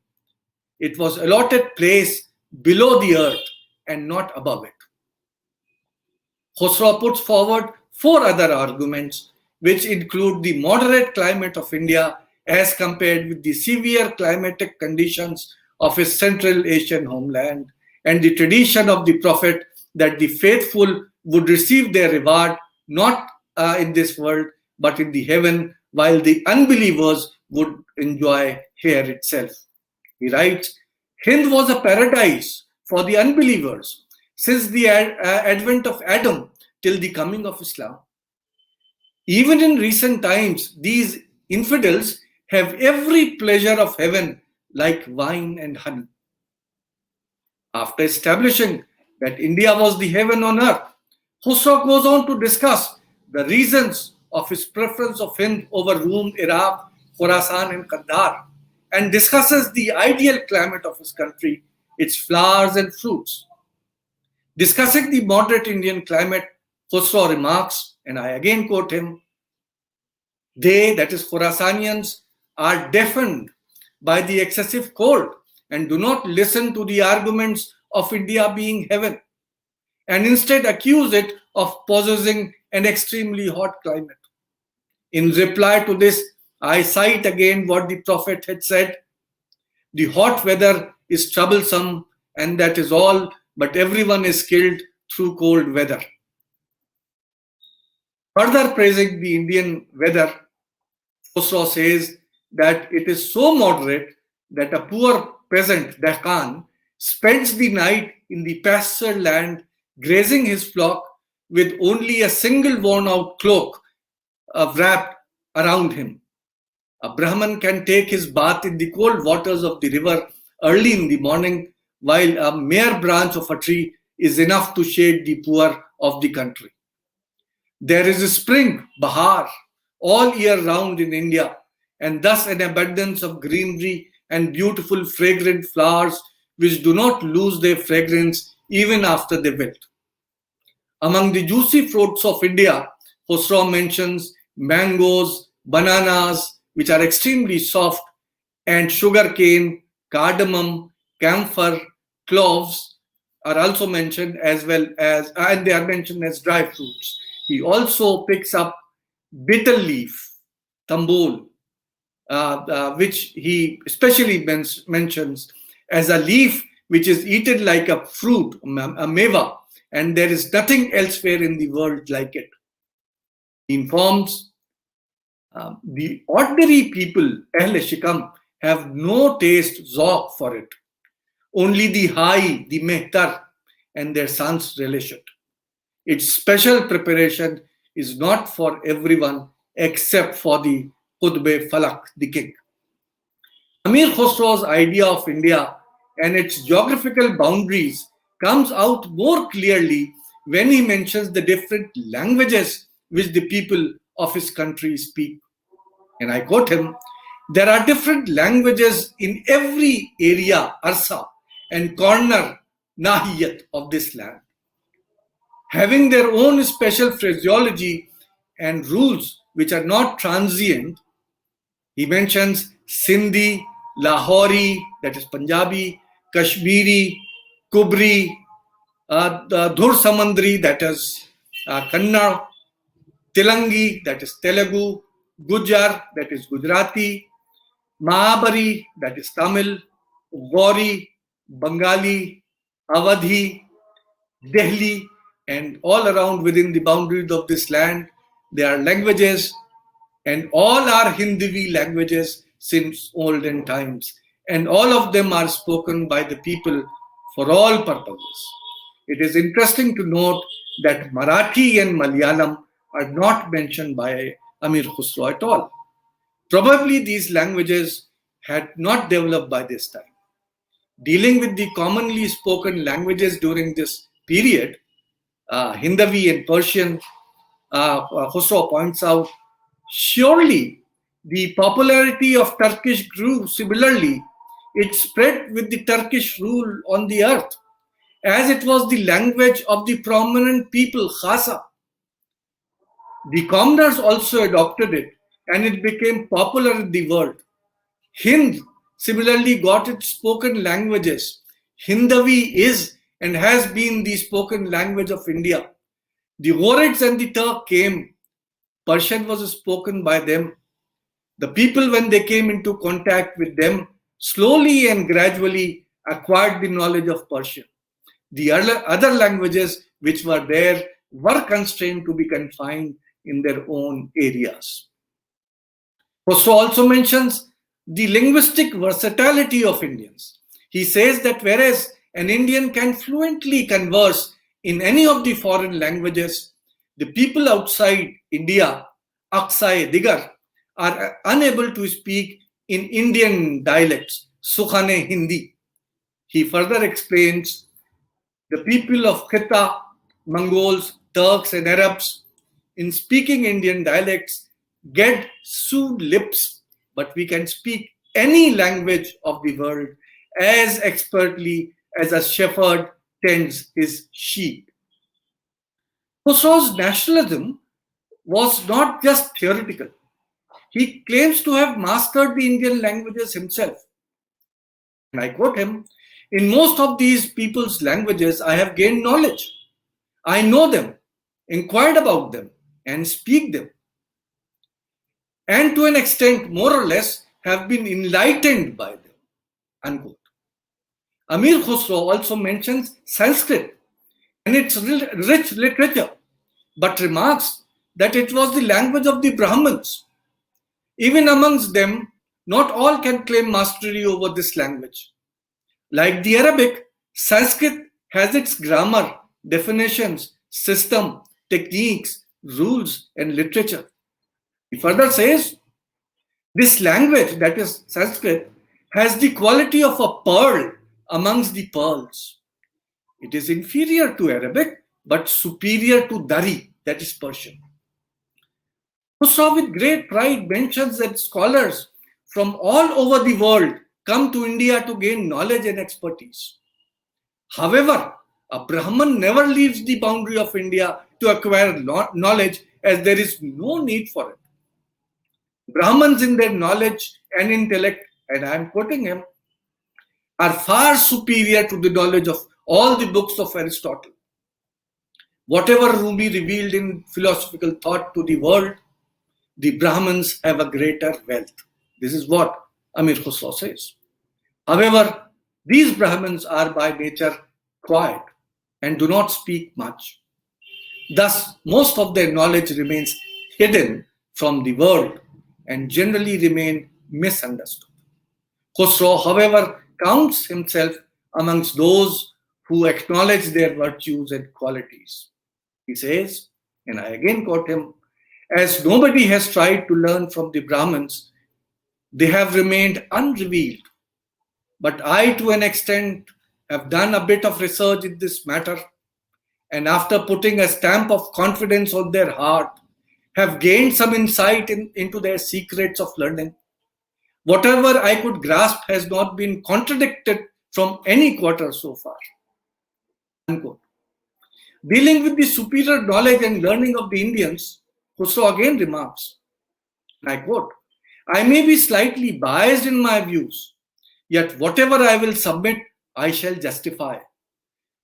it was allotted place below the earth and not above it. Khusrau puts forward 4 other arguments, which include the moderate climate of India as compared with the severe climatic conditions of his Central Asian homeland, and the tradition of the Prophet that the faithful would receive their reward not in this world but in the heaven, while the unbelievers would enjoy here itself. He writes, Hind was a paradise for the unbelievers since the advent of Adam till the coming of Islam. Even in recent times, these infidels have every pleasure of heaven like wine and honey. After establishing that India was the heaven on earth, Khusrau goes on to discuss the reasons of his preference of Hind over Rum, Iraq, Khorasan, and Kandahar, and discusses the ideal climate of his country, its flowers and fruits. Discussing the moderate Indian climate, Khusrau remarks, and I again quote him, they, that is Khorasanians, are deafened by the excessive cold and do not listen to the arguments of India being heaven, and instead accuse it of possessing an extremely hot climate. In reply to this, I cite again what the Prophet had said, the hot weather is troublesome, and that is all, but everyone is killed through cold weather. Further praising the Indian weather, Khosrow says that it is so moderate that a poor peasant, Deccan, spends the night in the pasture land grazing his flock with only a single worn out cloak wrapped around him. A Brahman can take his bath in the cold waters of the river early in the morning, while a mere branch of a tree is enough to shade the poor of the country. There is a spring, Bahar, all year round in India, and thus an abundance of greenery and beautiful fragrant flowers which do not lose their fragrance even after they wilt. Among the juicy fruits of India, Khosrow mentions mangoes, bananas, which are extremely soft, and sugarcane, cardamom, camphor, cloves are also mentioned, as well as, and they are mentioned as dry fruits. He also picks up betel leaf, tambol, which he especially mentions as a leaf which is eaten like a fruit, a meva, and there is nothing elsewhere in the world like it. He informs the ordinary people, Ahle Shikam, have no taste, zauq for it. Only the high, the mehtar, and their sons relish it. Its special preparation is not for everyone except for the Qutb Falak, the king. Amir Khusrau's idea of India and its geographical boundaries comes out more clearly when he mentions the different languages which the people of his country speak. And I quote him, there are different languages in every area, arsa, and corner, nahiyat of this land, having their own special phraseology and rules which are not transient. He mentions Sindhi, Lahori, that is Punjabi, Kashmiri, Kubri, Dhur Samandri, that is Kannada, Telangi, that is Telugu, Gujar, that is Gujarati, Mahabari, that is Tamil, Gauri, Bengali, Awadhi, Delhi, and all around within the boundaries of this land, there are languages, and all are Hindivi languages since olden times, and all of them are spoken by the people for all purposes. It is interesting to note that Marathi and Malayalam are not mentioned by Amir Khusrau at all. Probably these languages had not developed by this time. Dealing with the commonly spoken languages during this period, Hindavi and Persian, Khusrau points out, surely the popularity of Turkish grew similarly. It spread with the Turkish rule on the earth, as it was the language of the prominent people, Khasa. The commoners also adopted it, and it became popular in the world. Hind similarly got its spoken languages. Hindavi is and has been the spoken language of India. The Ghurids and the Turk came. Persian was spoken by them. The people, when they came into contact with them, slowly and gradually acquired the knowledge of Persian. The other languages which were there were constrained to be confined in their own areas. Khosrow also mentions the linguistic versatility of Indians. He says that whereas an Indian can fluently converse in any of the foreign languages, the people outside India, Aksai Digar, are unable to speak in Indian dialects, Sukhane Hindi. He further explains the people of Khita, Mongols, Turks, and Arabs, in speaking Indian dialects, get sewed lips, but we can speak any language of the world as expertly as a shepherd tends his sheep. Khosrau's nationalism was not just theoretical. He claims to have mastered the Indian languages himself. And I quote him, "In most of these people's languages, I have gained knowledge. I know them, inquired about them, and speak them, and to an extent, more or less, have been enlightened by them." Unquote. Amir Khusrau also mentions Sanskrit and its rich literature, but remarks that it was the language of the Brahmins. Even amongst them, not all can claim mastery over this language. Like the Arabic, Sanskrit has its grammar, definitions, system, techniques, rules, and literature. He further says, this language, that is Sanskrit, has the quality of a pearl amongst the pearls. It is inferior to Arabic, but superior to Dari, that is Persian. Khusrau with great pride mentions that scholars from all over the world come to India to gain knowledge and expertise. However, a Brahman never leaves the boundary of India to acquire knowledge, as there is no need for it. Brahmins in their knowledge and intellect, and I am quoting him, are far superior to the knowledge of all the books of Aristotle. Whatever Rumi revealed in philosophical thought to the world, the Brahmins have a greater wealth. This is what Amir Khusrau says. However, these Brahmins are by nature quiet and do not speak much. Thus, most of their knowledge remains hidden from the world and generally remain misunderstood. Khusrau, however, counts himself amongst those who acknowledge their virtues and qualities. He says, and I again quote him, as nobody has tried to learn from the Brahmins, they have remained unrevealed. But I, to an extent, have done a bit of research in this matter, and after putting a stamp of confidence on their heart, have gained some insight into their secrets of learning. Whatever I could grasp has not been contradicted from any quarter so far. Unquote. Dealing with the superior knowledge and learning of the Indians, Khusrau again remarks, and I quote, I may be slightly biased in my views, yet whatever I will submit, I shall justify.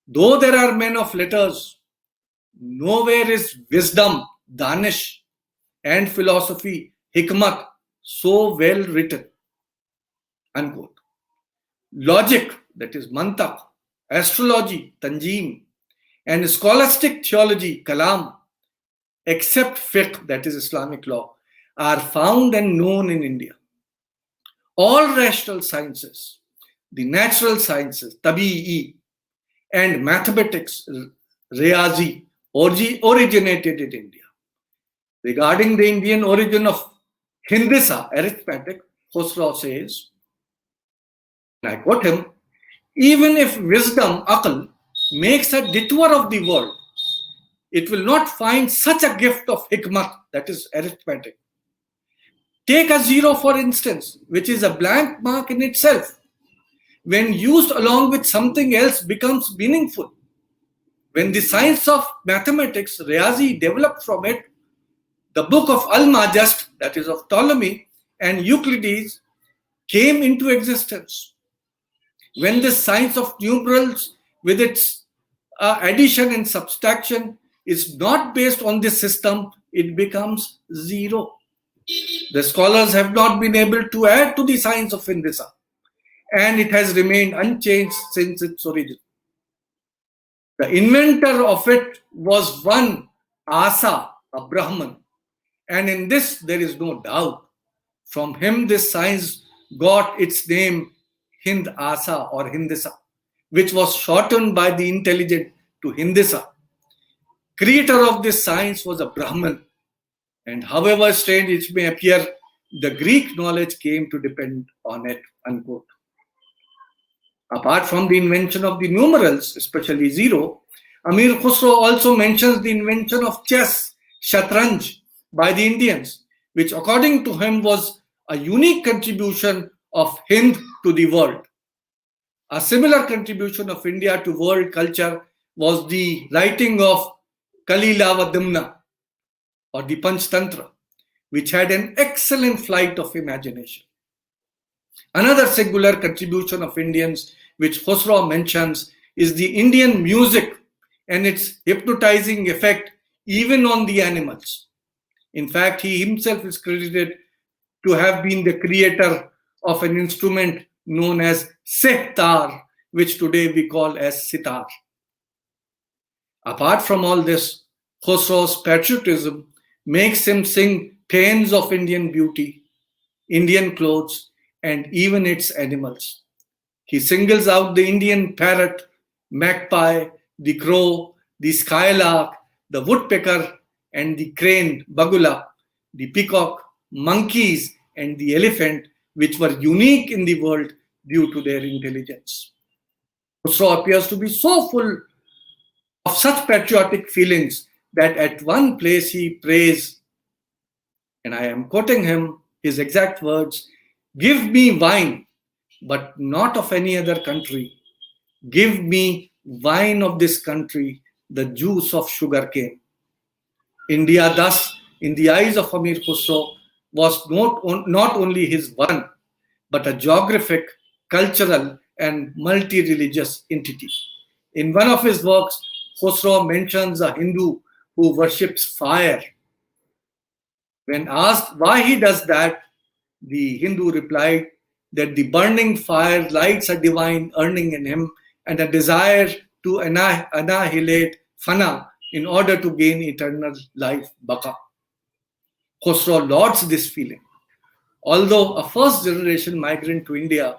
Though there are men of letters, nowhere is wisdom, danish, and philosophy, hikmat, so well written. Unquote. Logic, that is mantak, astrology, tanjeem, and scholastic theology, kalam, except fiqh, that is Islamic law, are found and known in India. All rational sciences, the natural sciences, tabi'i, and mathematics, riyazi, originated in India. Regarding the Indian origin of Hindisa, arithmetic, Khusrau says, and I quote him, even if wisdom, aql, makes a detour of the world, it will not find such a gift of hikmat, that is arithmetic. Take a zero, for instance, which is a blank mark in itself. When used along with something else, becomes meaningful. When the science of mathematics, Riyazi, developed from it, the book of Al-Majast, that is of Ptolemy, and Euclides, came into existence. When the science of numerals, with its addition and subtraction, is not based on this system, it becomes zero. The scholars have not been able to add to the science of Hindisa, and it has remained unchanged since its origin. The inventor of it was one Asa, a Brahman, and in this there is no doubt. From him this science got its name Hind Asa or Hindisa, which was shortened by the intelligent to Hindisa. Creator of this science was a Brahman, and however strange it may appear, the Greek knowledge came to depend on it. Unquote. Apart from the invention of the numerals, especially zero, Amir Khusrau also mentions the invention of chess, shatranj, by the Indians, which according to him was a unique contribution of Hind to the world. A similar contribution of India to world culture was the writing of Kalilavadimna or the Panchtantra, which had an excellent flight of imagination. Another singular contribution of Indians, which Khosrow mentions, is the Indian music and its hypnotizing effect even on the animals. In fact, he himself is credited to have been the creator of an instrument known as sehtar, which today we call as sitar. Apart from all this, Khosrow's patriotism makes him sing paeans of Indian beauty, Indian clothes, and even its animals. He singles out the Indian parrot, magpie, the crow, the skylark, the woodpecker, and the crane, bagula, the peacock, monkeys, and the elephant, which were unique in the world due to their intelligence. Khusrau appears to be so full of such patriotic feelings that at one place he prays, and I am quoting him, his exact words, "Give me wine, but not of any other country. Give me wine of this country, the juice of sugarcane." India, thus, in the eyes of Amir Khusrau, was not only his one, but a geographic, cultural, and multi religious entity. In one of his works, Khosrow mentions a Hindu who worships fire. When asked why he does that, the Hindu replied that the burning fire lights a divine yearning in him and a desire to annihilate fana in order to gain eternal life, baka. Khosrow lauds this feeling. Although a first generation migrant to India,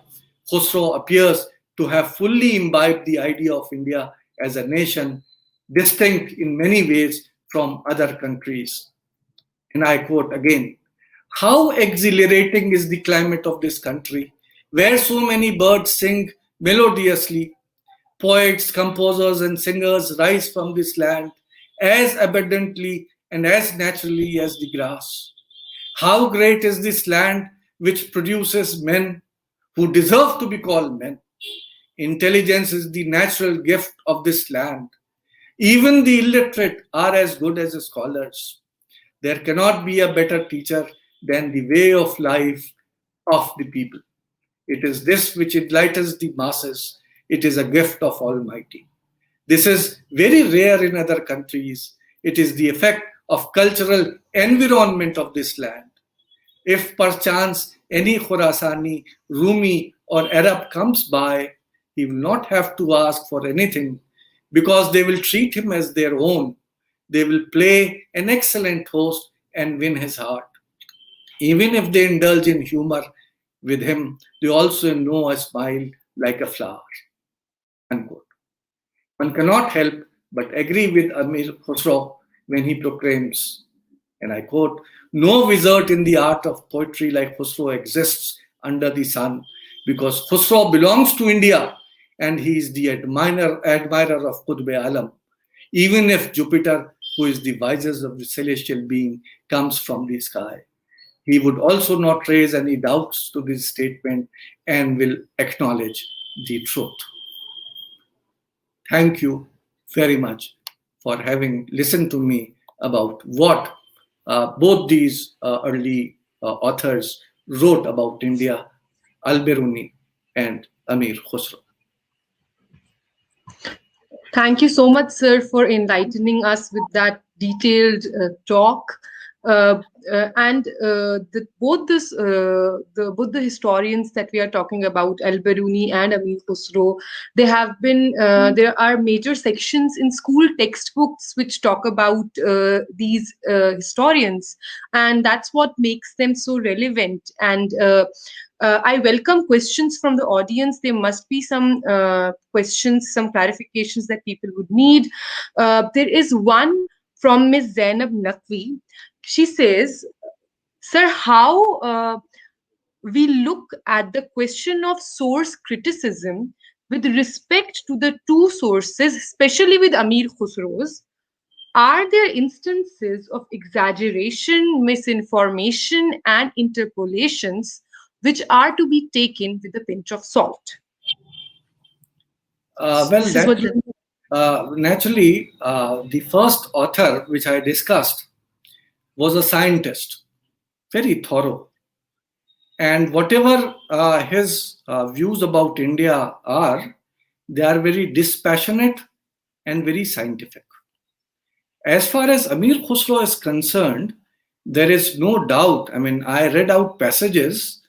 Khosrow appears to have fully imbibed the idea of India as a nation distinct in many ways from other countries. And I quote again, "How exhilarating is the climate of this country, where so many birds sing melodiously. Poets, composers, and singers rise from this land as abundantly and as naturally as the grass. How great is this land which produces men who deserve to be called men. Intelligence is the natural gift of this land. Even the illiterate are as good as the scholars. There cannot be a better teacher than the way of life of the people. It is this which enlightens the masses. It is a gift of Almighty. This is very rare in other countries. It is the effect of cultural environment of this land. If perchance any Khurasani, Rumi, or Arab comes by, he will not have to ask for anything because they will treat him as their own. They will play an excellent host and win his heart. Even if they indulge in humor with him, they also know a smile like a flower." Unquote. One cannot help but agree with Amir Khusrau when he proclaims, and I quote, "No wizard in the art of poetry like Khusrau exists under the sun, because Khusrau belongs to India and he is the admirer of Qutb Alam. Even if Jupiter, who is the wisest of the celestial being, comes from the sky, he would also not raise any doubts to this statement and will acknowledge the truth." Thank you very much for having listened to me about what both these early authors wrote about India, Alberuni and Amir Khusrau. Thank you so much, sir, for enlightening us with that detailed talk. Both the historians that we are talking about, Alberuni and Amir Khusrau, they have been there are major sections in school textbooks which talk about these historians, and that's what makes them so relevant. And I welcome questions from the audience. There must be some questions, some clarifications that people would need. There is one from Ms. Zainab Naqvi. She says, "Sir, how we look at the question of source criticism with respect to the two sources, especially with Amir Khusrau's, are there instances of exaggeration, misinformation, and interpolations which are to be taken with a pinch of salt? Well, This is what naturally, the first author which I discussed was a scientist, very thorough. And whatever his views about India are, they are very dispassionate and very scientific. As far as Amir Khusrau is concerned, there is no doubt. I mean, I read out passages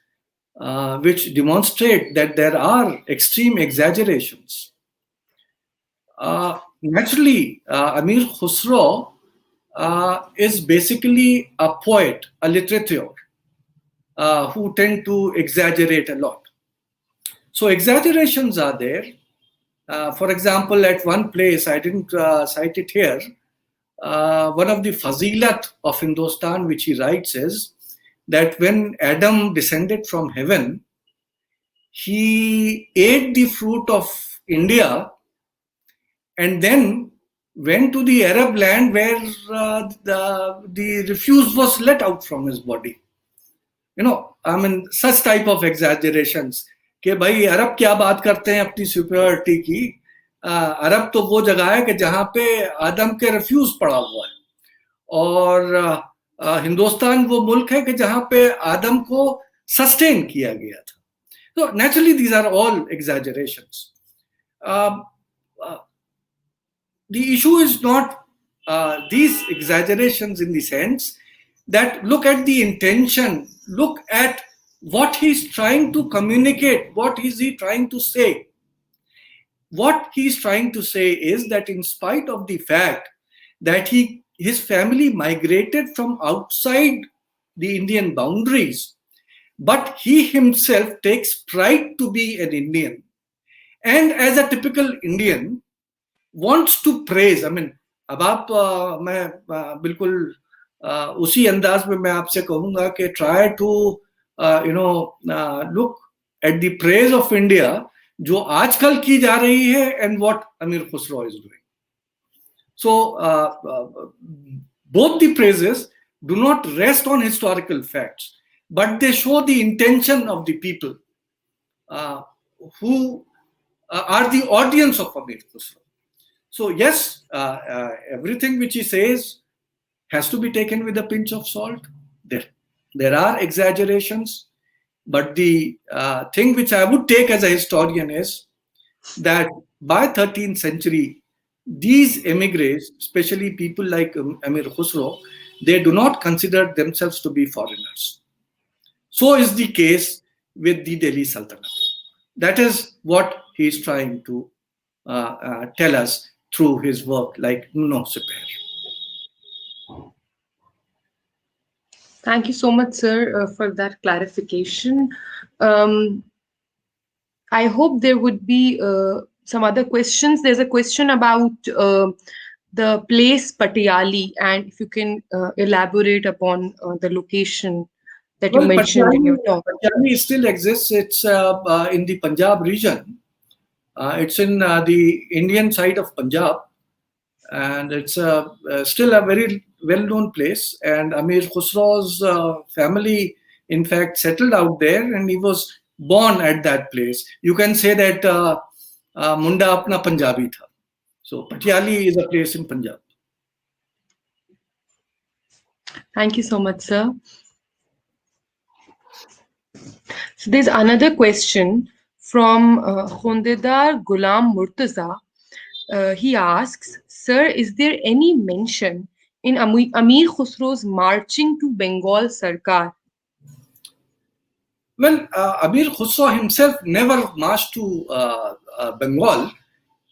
which demonstrate that there are extreme exaggerations. Naturally, Amir Khusrau is basically a poet, a literature, who tend to exaggerate a lot. So exaggerations are there. For example, at one place, I didn't cite it here, one of the fazilat of Hindustan, which he writes, is that when Adam descended from heaven, he ate the fruit of India and then went to the Arab land where the refuse was let out from his body. I mean, such type of exaggerations. कि भाई अरब क्या बात करते हैं अपनी superiority की, अरब तो वो जगह है कि जहाँ पे आदम के रिफ्यूज पड़ा हुआ है, और हिंदुस्तान वो मुल्क है कि जहाँ पे आदम को सस्टेन किया गया था. So naturally these are all exaggerations. The issue is not these exaggerations in the sense that look at the intention, look at what he's trying to communicate, what is he trying to say. What he's trying to say is that in spite of the fact that his family migrated from outside the Indian boundaries, but he himself takes pride to be an Indian, and as a typical Indian wants to praise. I mean, अब आप मैं बिल्कुल उसी अंदाज में मैं आपसे कहूंगा कि try to look at the praise of India जो आजकल की जा रही है and what Amir Khusrau is doing. So both the praises do not rest on historical facts, but they show the intention of the people who are the audience of Amir Khusrau. So yes, everything which he says has to be taken with a pinch of salt. There are exaggerations, but the thing which I would take as a historian is that by 13th century, these emigres, especially people like Amir Khusrau, they do not consider themselves to be foreigners. So is the case with the Delhi Sultanate. That is what he is trying to tell us through his work like Nuh Sipihr. Thank you so much, sir, for that clarification. I hope there would be some other questions. There's a question about the place Patiali, and if you can elaborate upon the location that you mentioned in your talk. Patiali still exists. It's in the Punjab region. It's in the Indian side of Punjab, and it's still a very well-known place. And Amir Khusrau's family, in fact, settled out there, and he was born at that place. You can say that Munda apna Punjabi tha. So Patiali is a place in Punjab. Thank you so much, sir. So there's another question from Khondedar Ghulam Murtaza. He asks, sir, is there any mention in Amir Khusrau's marching to Bengal Sarkar? Well, Amir Khusrau himself never marched to Bengal,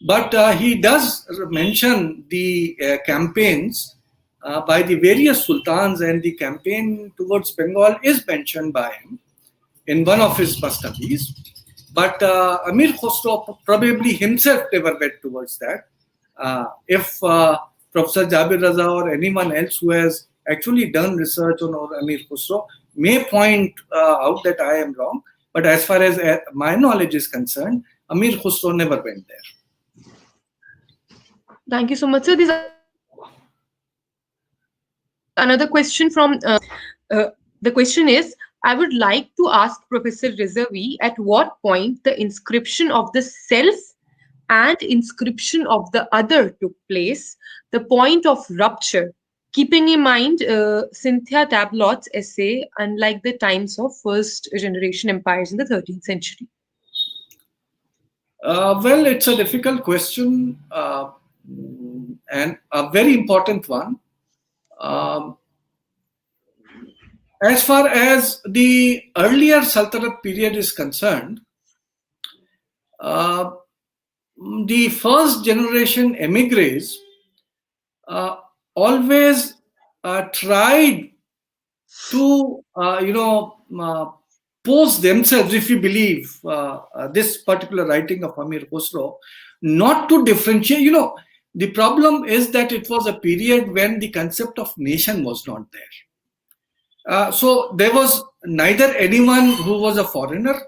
but he does mention the campaigns by the various sultans, and the campaign towards Bengal is mentioned by him in one of his mastabis. But Amir Khusrau probably himself never went towards that. If Professor Jabir Raza or anyone else who has actually done research on Amir Khusrau may point out that I am wrong, but as far as my knowledge is concerned, Amir Khusrau never went there. Thank you so much, sir. There's another question from the question is, I would like to ask Professor Rizvi at what point the inscription of the self and inscription of the other took place, the point of rupture, keeping in mind Cynthia Tablot's essay, unlike the times of first generation empires in the 13th century. Well, it's a difficult question and a very important one. Um, as far as the earlier Sultanate period is concerned, uh, the first generation emigres uh, always tried to, pose themselves, if you believe this particular writing of Amir Khusrau, not to differentiate. The problem is that it was a period when the concept of nation was not there. So there was neither anyone who was a foreigner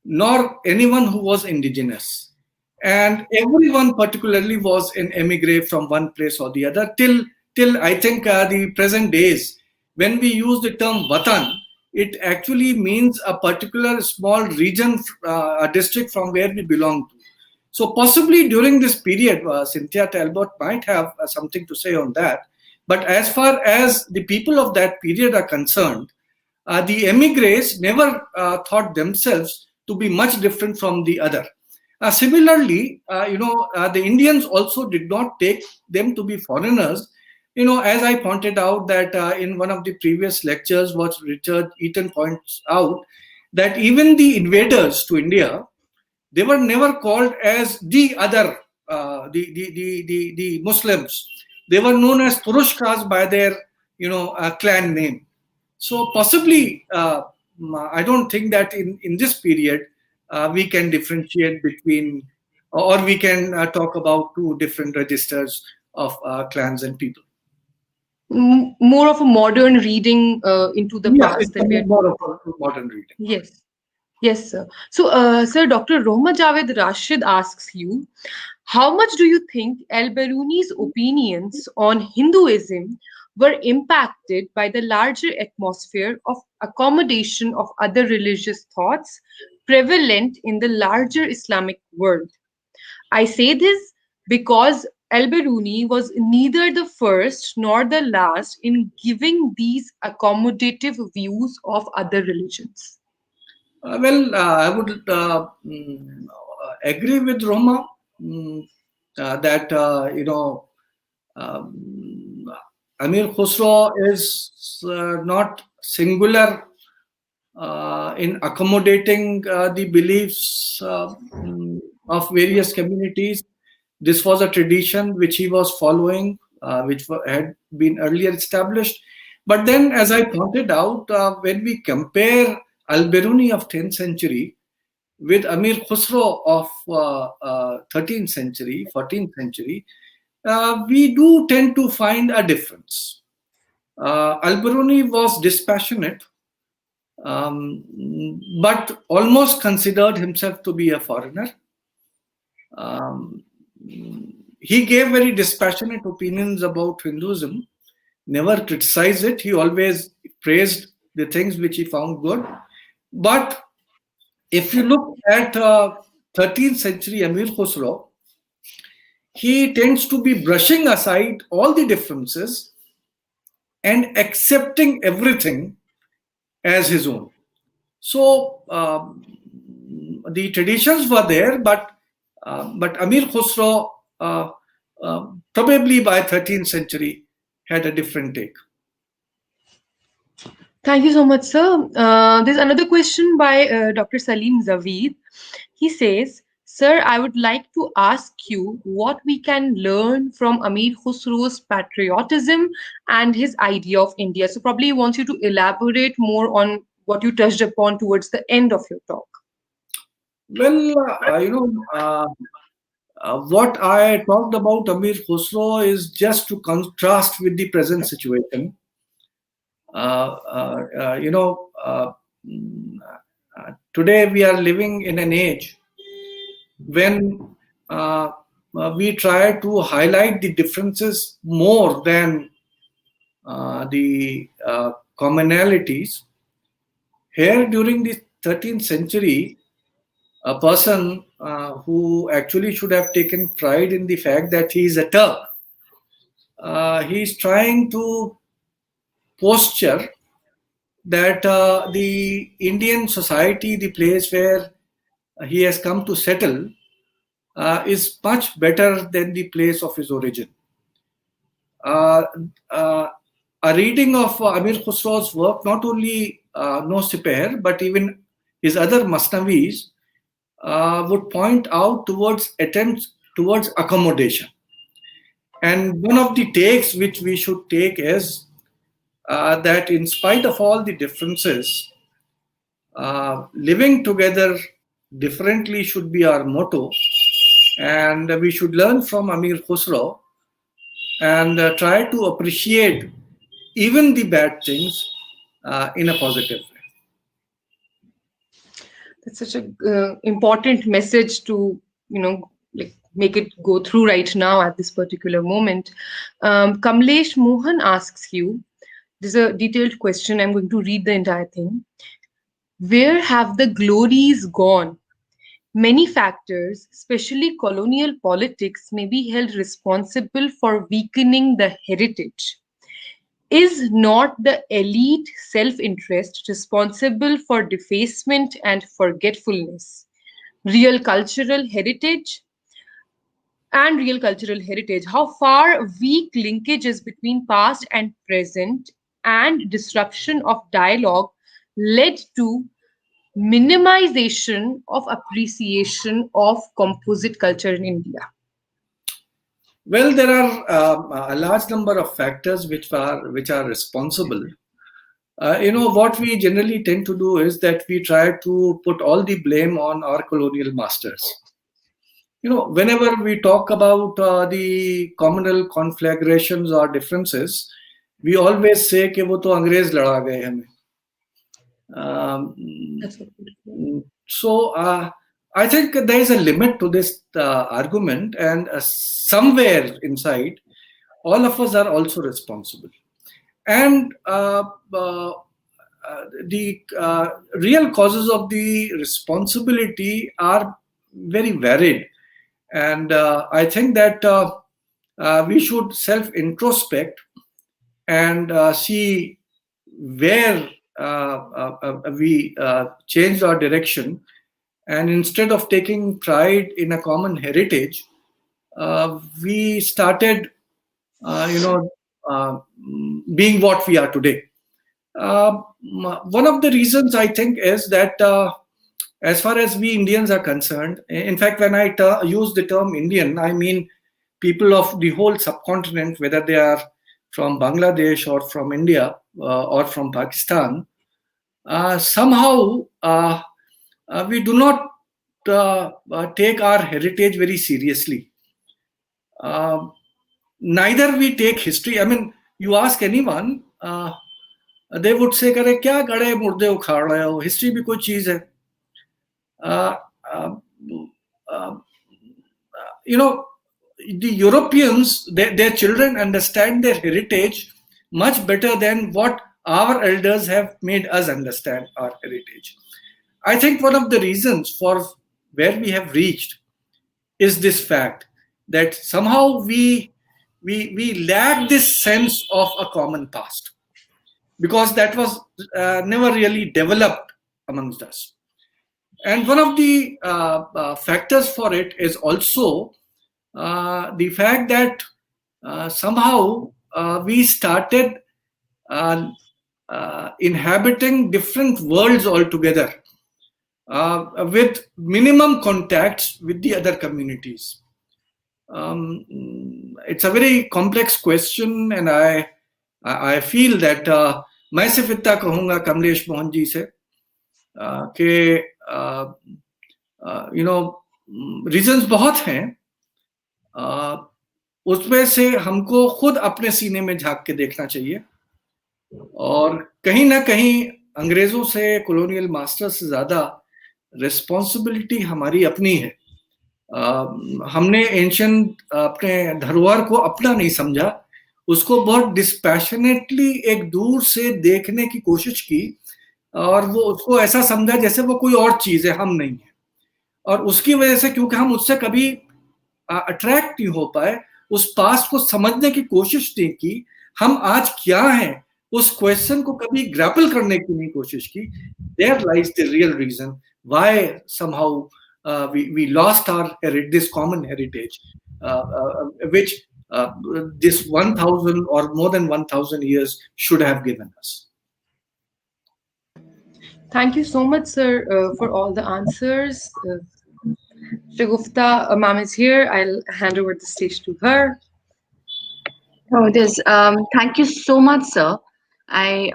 nor anyone who was indigenous. And everyone particularly was an emigre from one place or the other till I think the present days. When we use the term Vatan, it actually means a particular small region, a district from where we belong to. So possibly during this period, Cynthia Talbot might have something to say on that. But as far as the people of that period are concerned, the emigres never thought themselves to be much different from the other. Similarly, the Indians also did not take them to be foreigners. As I pointed out that in one of the previous lectures, what Richard Eaton points out, that even the invaders to India, they were never called as the other, the Muslims. They were known as Turushkas by their, clan name. So possibly, I don't think that in this period we can differentiate between, or we can talk about two different registers of clans and people. More of a modern reading into the Yes, past it's that we are more of talking. a modern reading. Yes. Yes, sir. So, sir, Dr. Rohma Javed Rashid asks you, how much do you think Alberuni's opinions on Hinduism were impacted by the larger atmosphere of accommodation of other religious thoughts prevalent in the larger Islamic world? I say this because Alberuni was neither the first nor the last in giving these accommodative views of other religions. I would agree with Roma that um, Amir Khusro is not singular in accommodating the beliefs of various communities. This was a tradition which he was following, which had been earlier established. But then, as I pointed out, when we compare Al-Biruni of 10th century with Amir Khusro of 13th century, 14th century, we do tend to find a difference. Al-Biruni was dispassionate, um, but almost considered himself to be a foreigner. Um, he gave very dispassionate opinions about Hinduism, never criticized it. He always praised the things which he found good. But if you look at 13th century Amir Khusro, he tends to be brushing aside all the differences and accepting everything as his own. So the traditions were there, but Amir Khusro probably by 13th century had a different take. Thank you so much, sir. There's another question by Dr. Salim Zaveed. He says, sir, I would like to ask you what we can learn from Amir Khusro's patriotism and his idea of India. So, probably he wants you to elaborate more on what you touched upon towards the end of your talk. Well, what I talked about Amir Khusro is just to contrast with the present situation. Uh, uh, uh, you know, uh, mm, Today we are living in an age when uh, we try to highlight the differences more than the commonalities. Here, during the 13th century, a person who actually should have taken pride in the fact that he is a Turk, he is trying to posture that the Indian society, the place where he has come to settle, is much better than the place of his origin. Uh, uh, a reading of Amir Khusrau's work, not only Nuh Sipihr, but even his other Masnavis, would point out towards attempts towards accommodation. And one of the takes which we should take is that in spite of all the differences, living together differently should be our motto. And we should learn from Amir Khusrau and try to appreciate even the bad things in a positive way. That's such a important message to, like make it go through right now at this particular moment. Kamlesh Mohan asks you, this is a detailed question. I'm going to read the entire thing. Where have the glories gone? Many factors, especially colonial politics, may be held responsible for weakening the heritage. Is not the elite self interest responsible for defacement and forgetfulness? Real cultural heritage Real cultural heritage. How far weak linkages between past and present and disruption of dialogue led to minimization of appreciation of composite culture in India? Well, there are a large number of factors which are responsible. What we generally tend to do is that we try to put all the blame on our colonial masters. Whenever we talk about the communal conflagrations or differences, we always say कि वो तो अंग्रेज लड़ा गए हमें. Um, That's what we so I think there is a limit to this argument, and somewhere inside, all of us are also responsible. And the real causes of the responsibility are very varied. And I think that we should self introspect and see where we changed our direction. And instead of taking pride in a common heritage, we started, being what we are today. One of the reasons I think is that as far as we Indians are concerned, in fact, when I use the term Indian, I mean people of the whole subcontinent, whether they are from Bangladesh or from India or from Pakistan. Somehow we do not take our heritage very seriously. Neither we take history. I mean, you ask anyone, they would say, "करे क्या गड़े मुर्दे उखाड़ रहे हो? History भी कोई चीज है." Uh, uh, uh, the Europeans, their children understand their heritage much better than what our elders have made us understand our heritage. I think one of the reasons for where we have reached is this fact that somehow we lack this sense of a common past, because that was never really developed amongst us. And one of the factors for it is also the fact that somehow we started inhabiting different worlds altogether with minimum contacts with the other communities. It's a very complex question, and I feel that मैं सिर्फ इतना कहूँगा कमलेश मोहन जी से कि reasons बहुत हैं. उसमें से हमको खुद अपने सीने में झांक के देखना चाहिए, और कहीं ना कहीं अंग्रेजों से, कॉलोनियल मास्टर्स से ज्यादा रिस्पॉन्सिबिलिटी हमारी अपनी है. हमने एंशियंट अपने धरोहर को अपना नहीं समझा, उसको बहुत डिस्पैशनेटली एक दूर से देखने की कोशिश की, और वो उसको ऐसा समझा जैसे वो कोई और चीज है, हम नहीं है। और उसकी वजह से, क्योंकि हम उससे कभी अट्रैक्ट नहीं हो पाए, उस पास्ट को समझने की कोशिश नहीं की, हम आज क्या हैं उस क्वेश्चन को कभी ग्रैपल करने की नहीं कोशिश की, there lies the real reason why somehow we lost our this common heritage, which this 1000 or more than 1000 years should have given us. Thank you so much, sir, for all the answers. Shagufta, ma'am is here. I'll hand over the stage to her. Oh, it is. Thank you so much, sir. I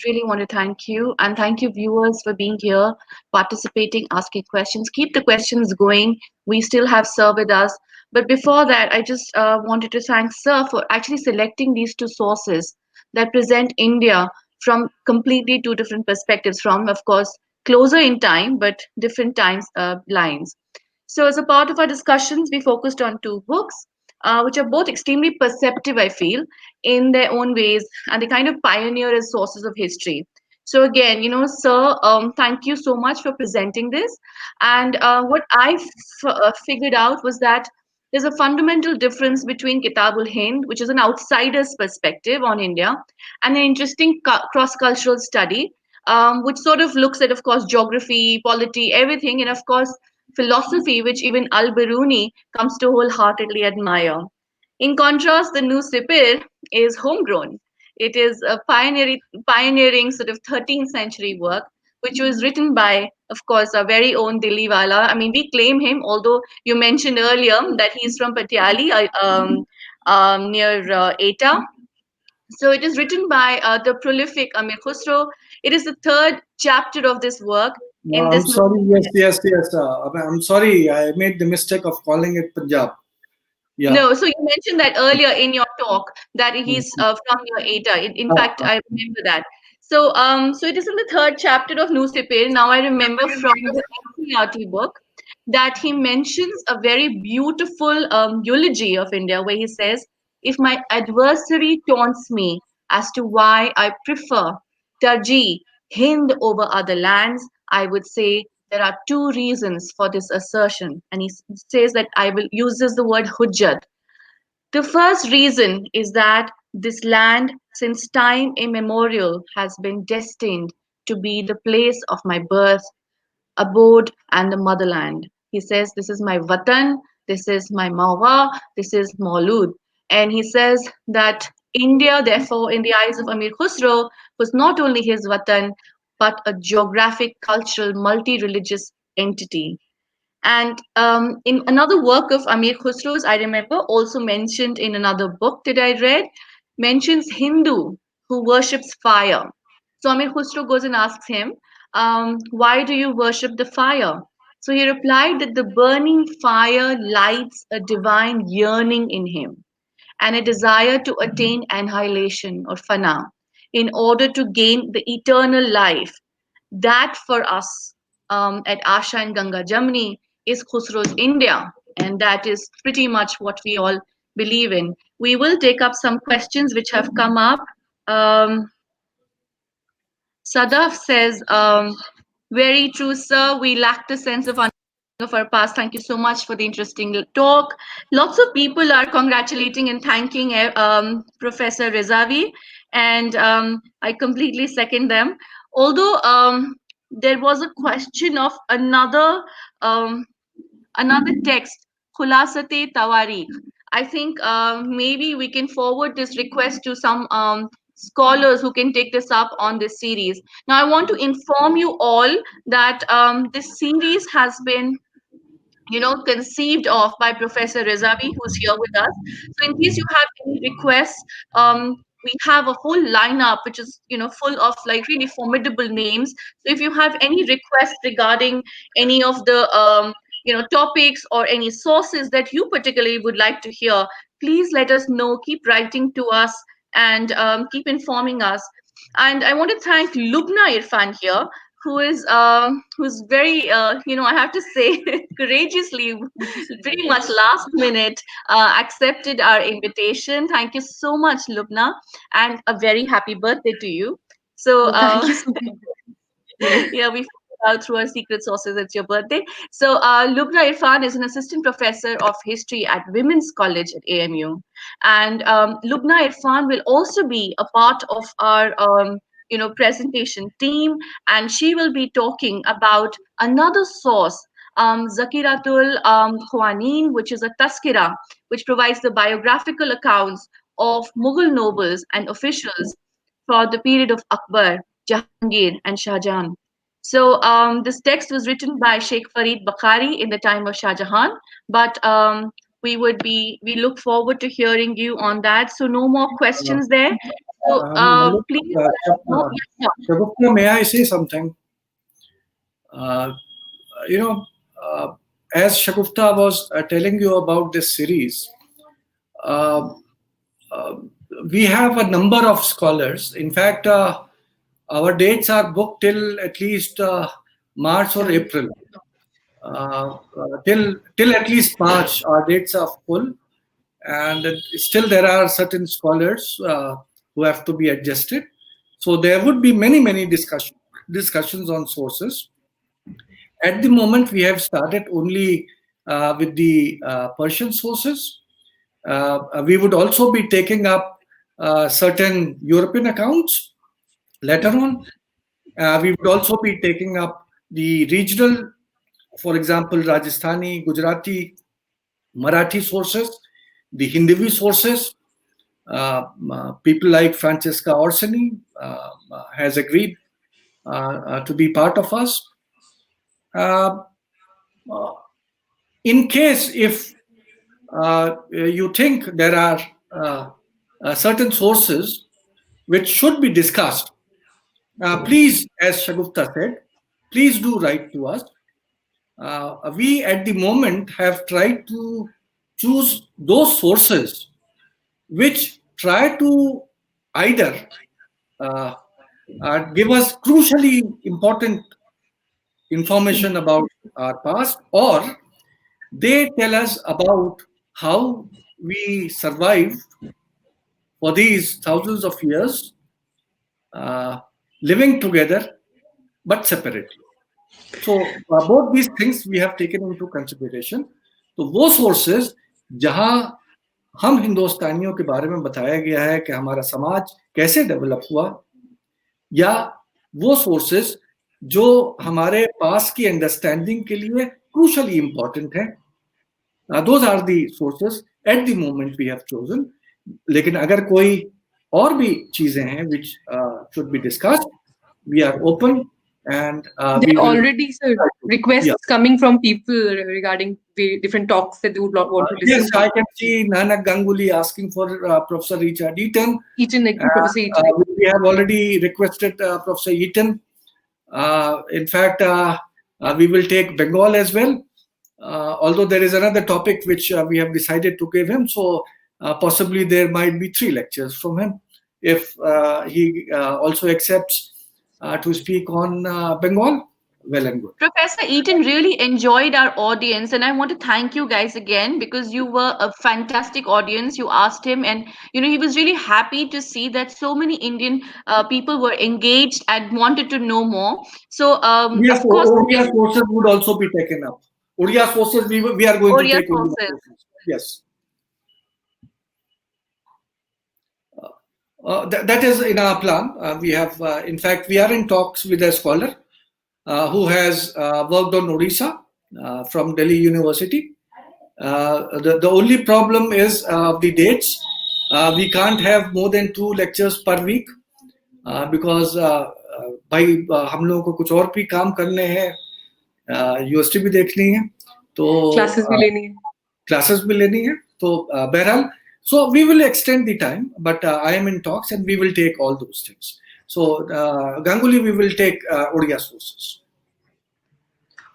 really want to thank you and thank you, viewers, for being here, participating, asking questions. Keep the questions going. We still have Sir with us. But before that, I just wanted to thank Sir for actually selecting these two sources that present India from completely two different perspectives, from, of course, closer in time, but different times lines. So, as a part of our discussions, we focused on two books, which are both extremely perceptive, I feel, in their own ways, and they kind of pioneer as sources of history. So, again, sir, thank you so much for presenting this. And what I figured out was that there's a fundamental difference between Kitab ul Hind, which is an outsider's perspective on India, and an interesting cross cultural study, which sort of looks at, of course, geography, polity, everything, and of course, philosophy, which even Alberuni comes to wholeheartedly admire. In contrast, the Nuh Sipihr is homegrown. It is a pioneering sort of 13th century work, which was written by, of course, our very own Dilliwala. I mean, we claim him, although you mentioned earlier that he's from Patiali, near Eta. So it is written by the prolific Amir Khusrau. It is the third chapter of this work in I'm this. sorry. Yes, yes, yes. I'm sorry. I made the mistake of calling it Punjab. Yeah. No, so you mentioned that earlier in your talk that he's Mhm. from your Eta. In Ah, fact, I remember that. So it is in the third chapter of Newspaper. Now I remember from the NCRT book that he mentions a very beautiful eulogy of India, where he says, "If my adversary taunts me as to why I prefer Tarji Hind over other lands, I would say there are two reasons for this assertion." And he says that I will uses the word hujjat. The first reason is that this land, since time immemorial, has been destined to be the place of my birth, abode, and the motherland. He says, "This is my Vatan, this is my Mawa, this is Maulud." And he says that India, therefore, in the eyes of Amir Khusro, was not only his Vatan, but a geographic, cultural, multi religious entity. And in another work of Amir Khusro's, I remember also mentioned in another book that I read, mentions Hindu who worships fire. So Amir Khusro goes and asks him, "Why do you worship the fire?" So he replied that the burning fire lights a divine yearning in him and a desire to attain annihilation or fana in order to gain the eternal life. That for us at Asha and Ganga Jamni is Khusro's India, and that is pretty much what we all believe in. We will take up some questions which have come up. Um, Sadaf says, very true, sir. We lack the sense of of our past. Thank you so much for the interesting talk. Lots of people are congratulating and thanking Professor Rezavi, and I completely second them. Although there was a question of um, another text, Khulasate Tawarikh. I think maybe we can forward this request to some scholars who can take this up on this series. Now, I want to inform you all that this series has been conceived of by Professor Rezavi, who's here with us. So, in case you have any requests, we have a whole lineup which is, full of like really formidable names. So, if you have any requests regarding any of the, topics or any sources that you particularly would like to hear, please let us know. Keep writing to us and keep informing us. And I want to thank Lubna Irfan here, who's very I have to say courageously, pretty much last minute, accepted our invitation. Thank you so much, Lubna, and a very happy birthday to you. So Oh, thank you so much. Yes. yeah, we found out through our secret sources it's your birthday. So Lubna Irfan is an assistant professor of history at Women's College at AMU, and Lubna Irfan will also be a part of our presentation team, and she will be talking about another source, Zakiratul Khwanin, which is a taskira, which provides the biographical accounts of Mughal nobles and officials for the period of Akbar, Jahangir, and Shah Jahan. So this text was written by Sheikh Farid Bukhari in the time of Shah Jahan, but we look forward to hearing you on that. So no more Uh, questions there. So look, please, yeah, Shagufta, may I say something? Uh, you know, uh, as Shagufta was telling you about this series, uh, uh, we have a number of scholars. In fact, our dates are booked till at least March or April. Till at least March, our dates are full, and still there are certain scholars who have to be adjusted. So there would be many discussions on sources. At the moment, we have started only with the Persian sources. We would also be taking up certain European accounts later on. We would also be taking up the regional, for example, Rajasthani, Gujarati, Marathi sources, the Hindivi sources. People like Francesca Orsini has agreed to be part of us. Uh, uh, in case if you think there are certain sources which should be discussed, please, as Shagufta said, please do write to us. We at the moment have tried to choose those sources which try to either uh, give us crucially important information about our past, or they tell us about how we survived for these thousands of years, uh, living together but separately. So both these things we have taken into consideration. तो वो sources जहां हम हिंदुस्तानियों के बारे में बताया गया है कि हमारा समाज कैसे डेवलप हुआ, या वो सोर्सेज जो हमारे पास की अंडरस्टैंडिंग के लिए क्रूशली इंपॉर्टेंट है, those are the sources at the moment we have chosen. लेकिन अगर कोई और भी चीजें हैं which should be discussed, we are open, and we There are will. already, sir, requests Yeah. coming from people regarding different talks that they would want to listen Yes, to. I can see Nanak Ganguly asking for Professor Richard Eaton. Eaton, Professor Eaton. We have already requested Professor Eaton. In fact, we will take Bengal as well. Although there is another topic which we have decided to give him, so possibly there might be 3 lectures from him if he also accepts to speak on Bengal. Well and good. Professor Eaton really enjoyed our audience, and I want to thank you guys again because you were a fantastic audience. You asked him, and he was really happy to see that so many Indian people were engaged and wanted to know more. So, Yes, of course, Odia sources would also be taken up. Odia sources, we are going to Oriya take Odia sources. sources. Yes. That is in our plan. We have, in fact, we are in talks with a scholar who has worked on Odisha from Delhi University. The only problem is the dates. We can't have more than 2 lectures per week because भाई हम लोगों को कुछ और भी काम करने हैं, यूनिवर्सिटी भी देखनी है, तो Classes भी लेनी है. क्लासेस भी लेनी है, तो बहरहाल, so we will extend the time, but I am in talks and we will take all those things. So Ganguly, we will take Odia sources.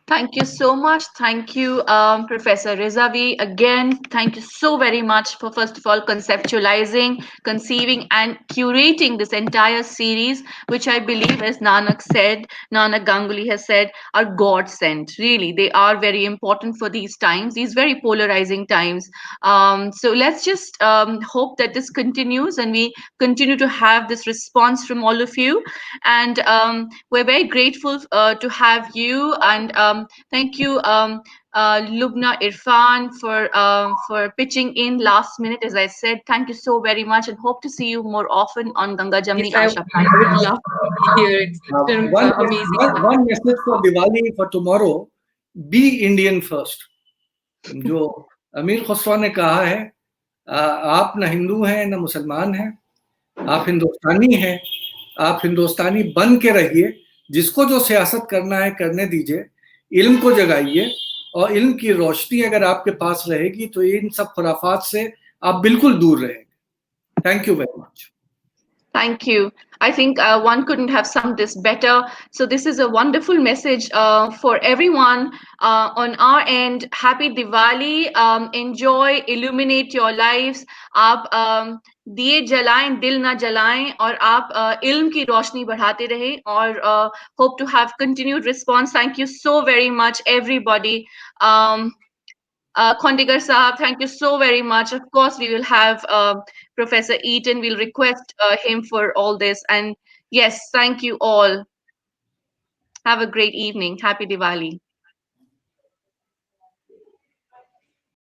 Thank you so much. Thank you, Professor Rizavi. Again, thank you so very much for, first of all, conceptualizing, conceiving, and curating this entire series, which I believe, as Nanak said, Nanak Ganguly has said, are God sent. Really, they are very important for these times, these very polarizing times. So let's just hope that this continues and we continue to have this response from all of you. And we're very grateful to have you. And thank you, Lubna Irfan, for pitching in last minute. As I said, thank you so very much, and hope to see you more often on Ganga Yes, Jamni I Asha would platform. love to be here. It's been One, amazing. one message for Diwali for tomorrow: be Indian first. जो अमीर खुसरो ने कहा है, आप न हिंदू हैं न मुसलमान हैं, आप हिंदुस्तानी हैं, आप हिंदुस्तानी बन के रहिए, जिसको जो सियासत करना है करने दीजिए, इल्म को जगाइए, और इल्म की रोशनी अगर आपके पास रहेगी तो इन सब खुराफात से आप बिल्कुल दूर रहेंगे। Thank you very much. Thank you. I think one couldn't have summed this better. So, this is a wonderful message for everyone on our end. Happy Diwali. Enjoy, illuminate your lives. आप दिए जलाएं, दिल ना जलाएं, और आप इल्म की रोशनी बढ़ाते रहें. और hope to have continued response. Thank you so very much, everybody. Khondigar Sahab, thank you so very much. Of course, we will have Professor Eaton. We'll request him for all this. And yes, thank you all. Have a great evening. Happy Diwali.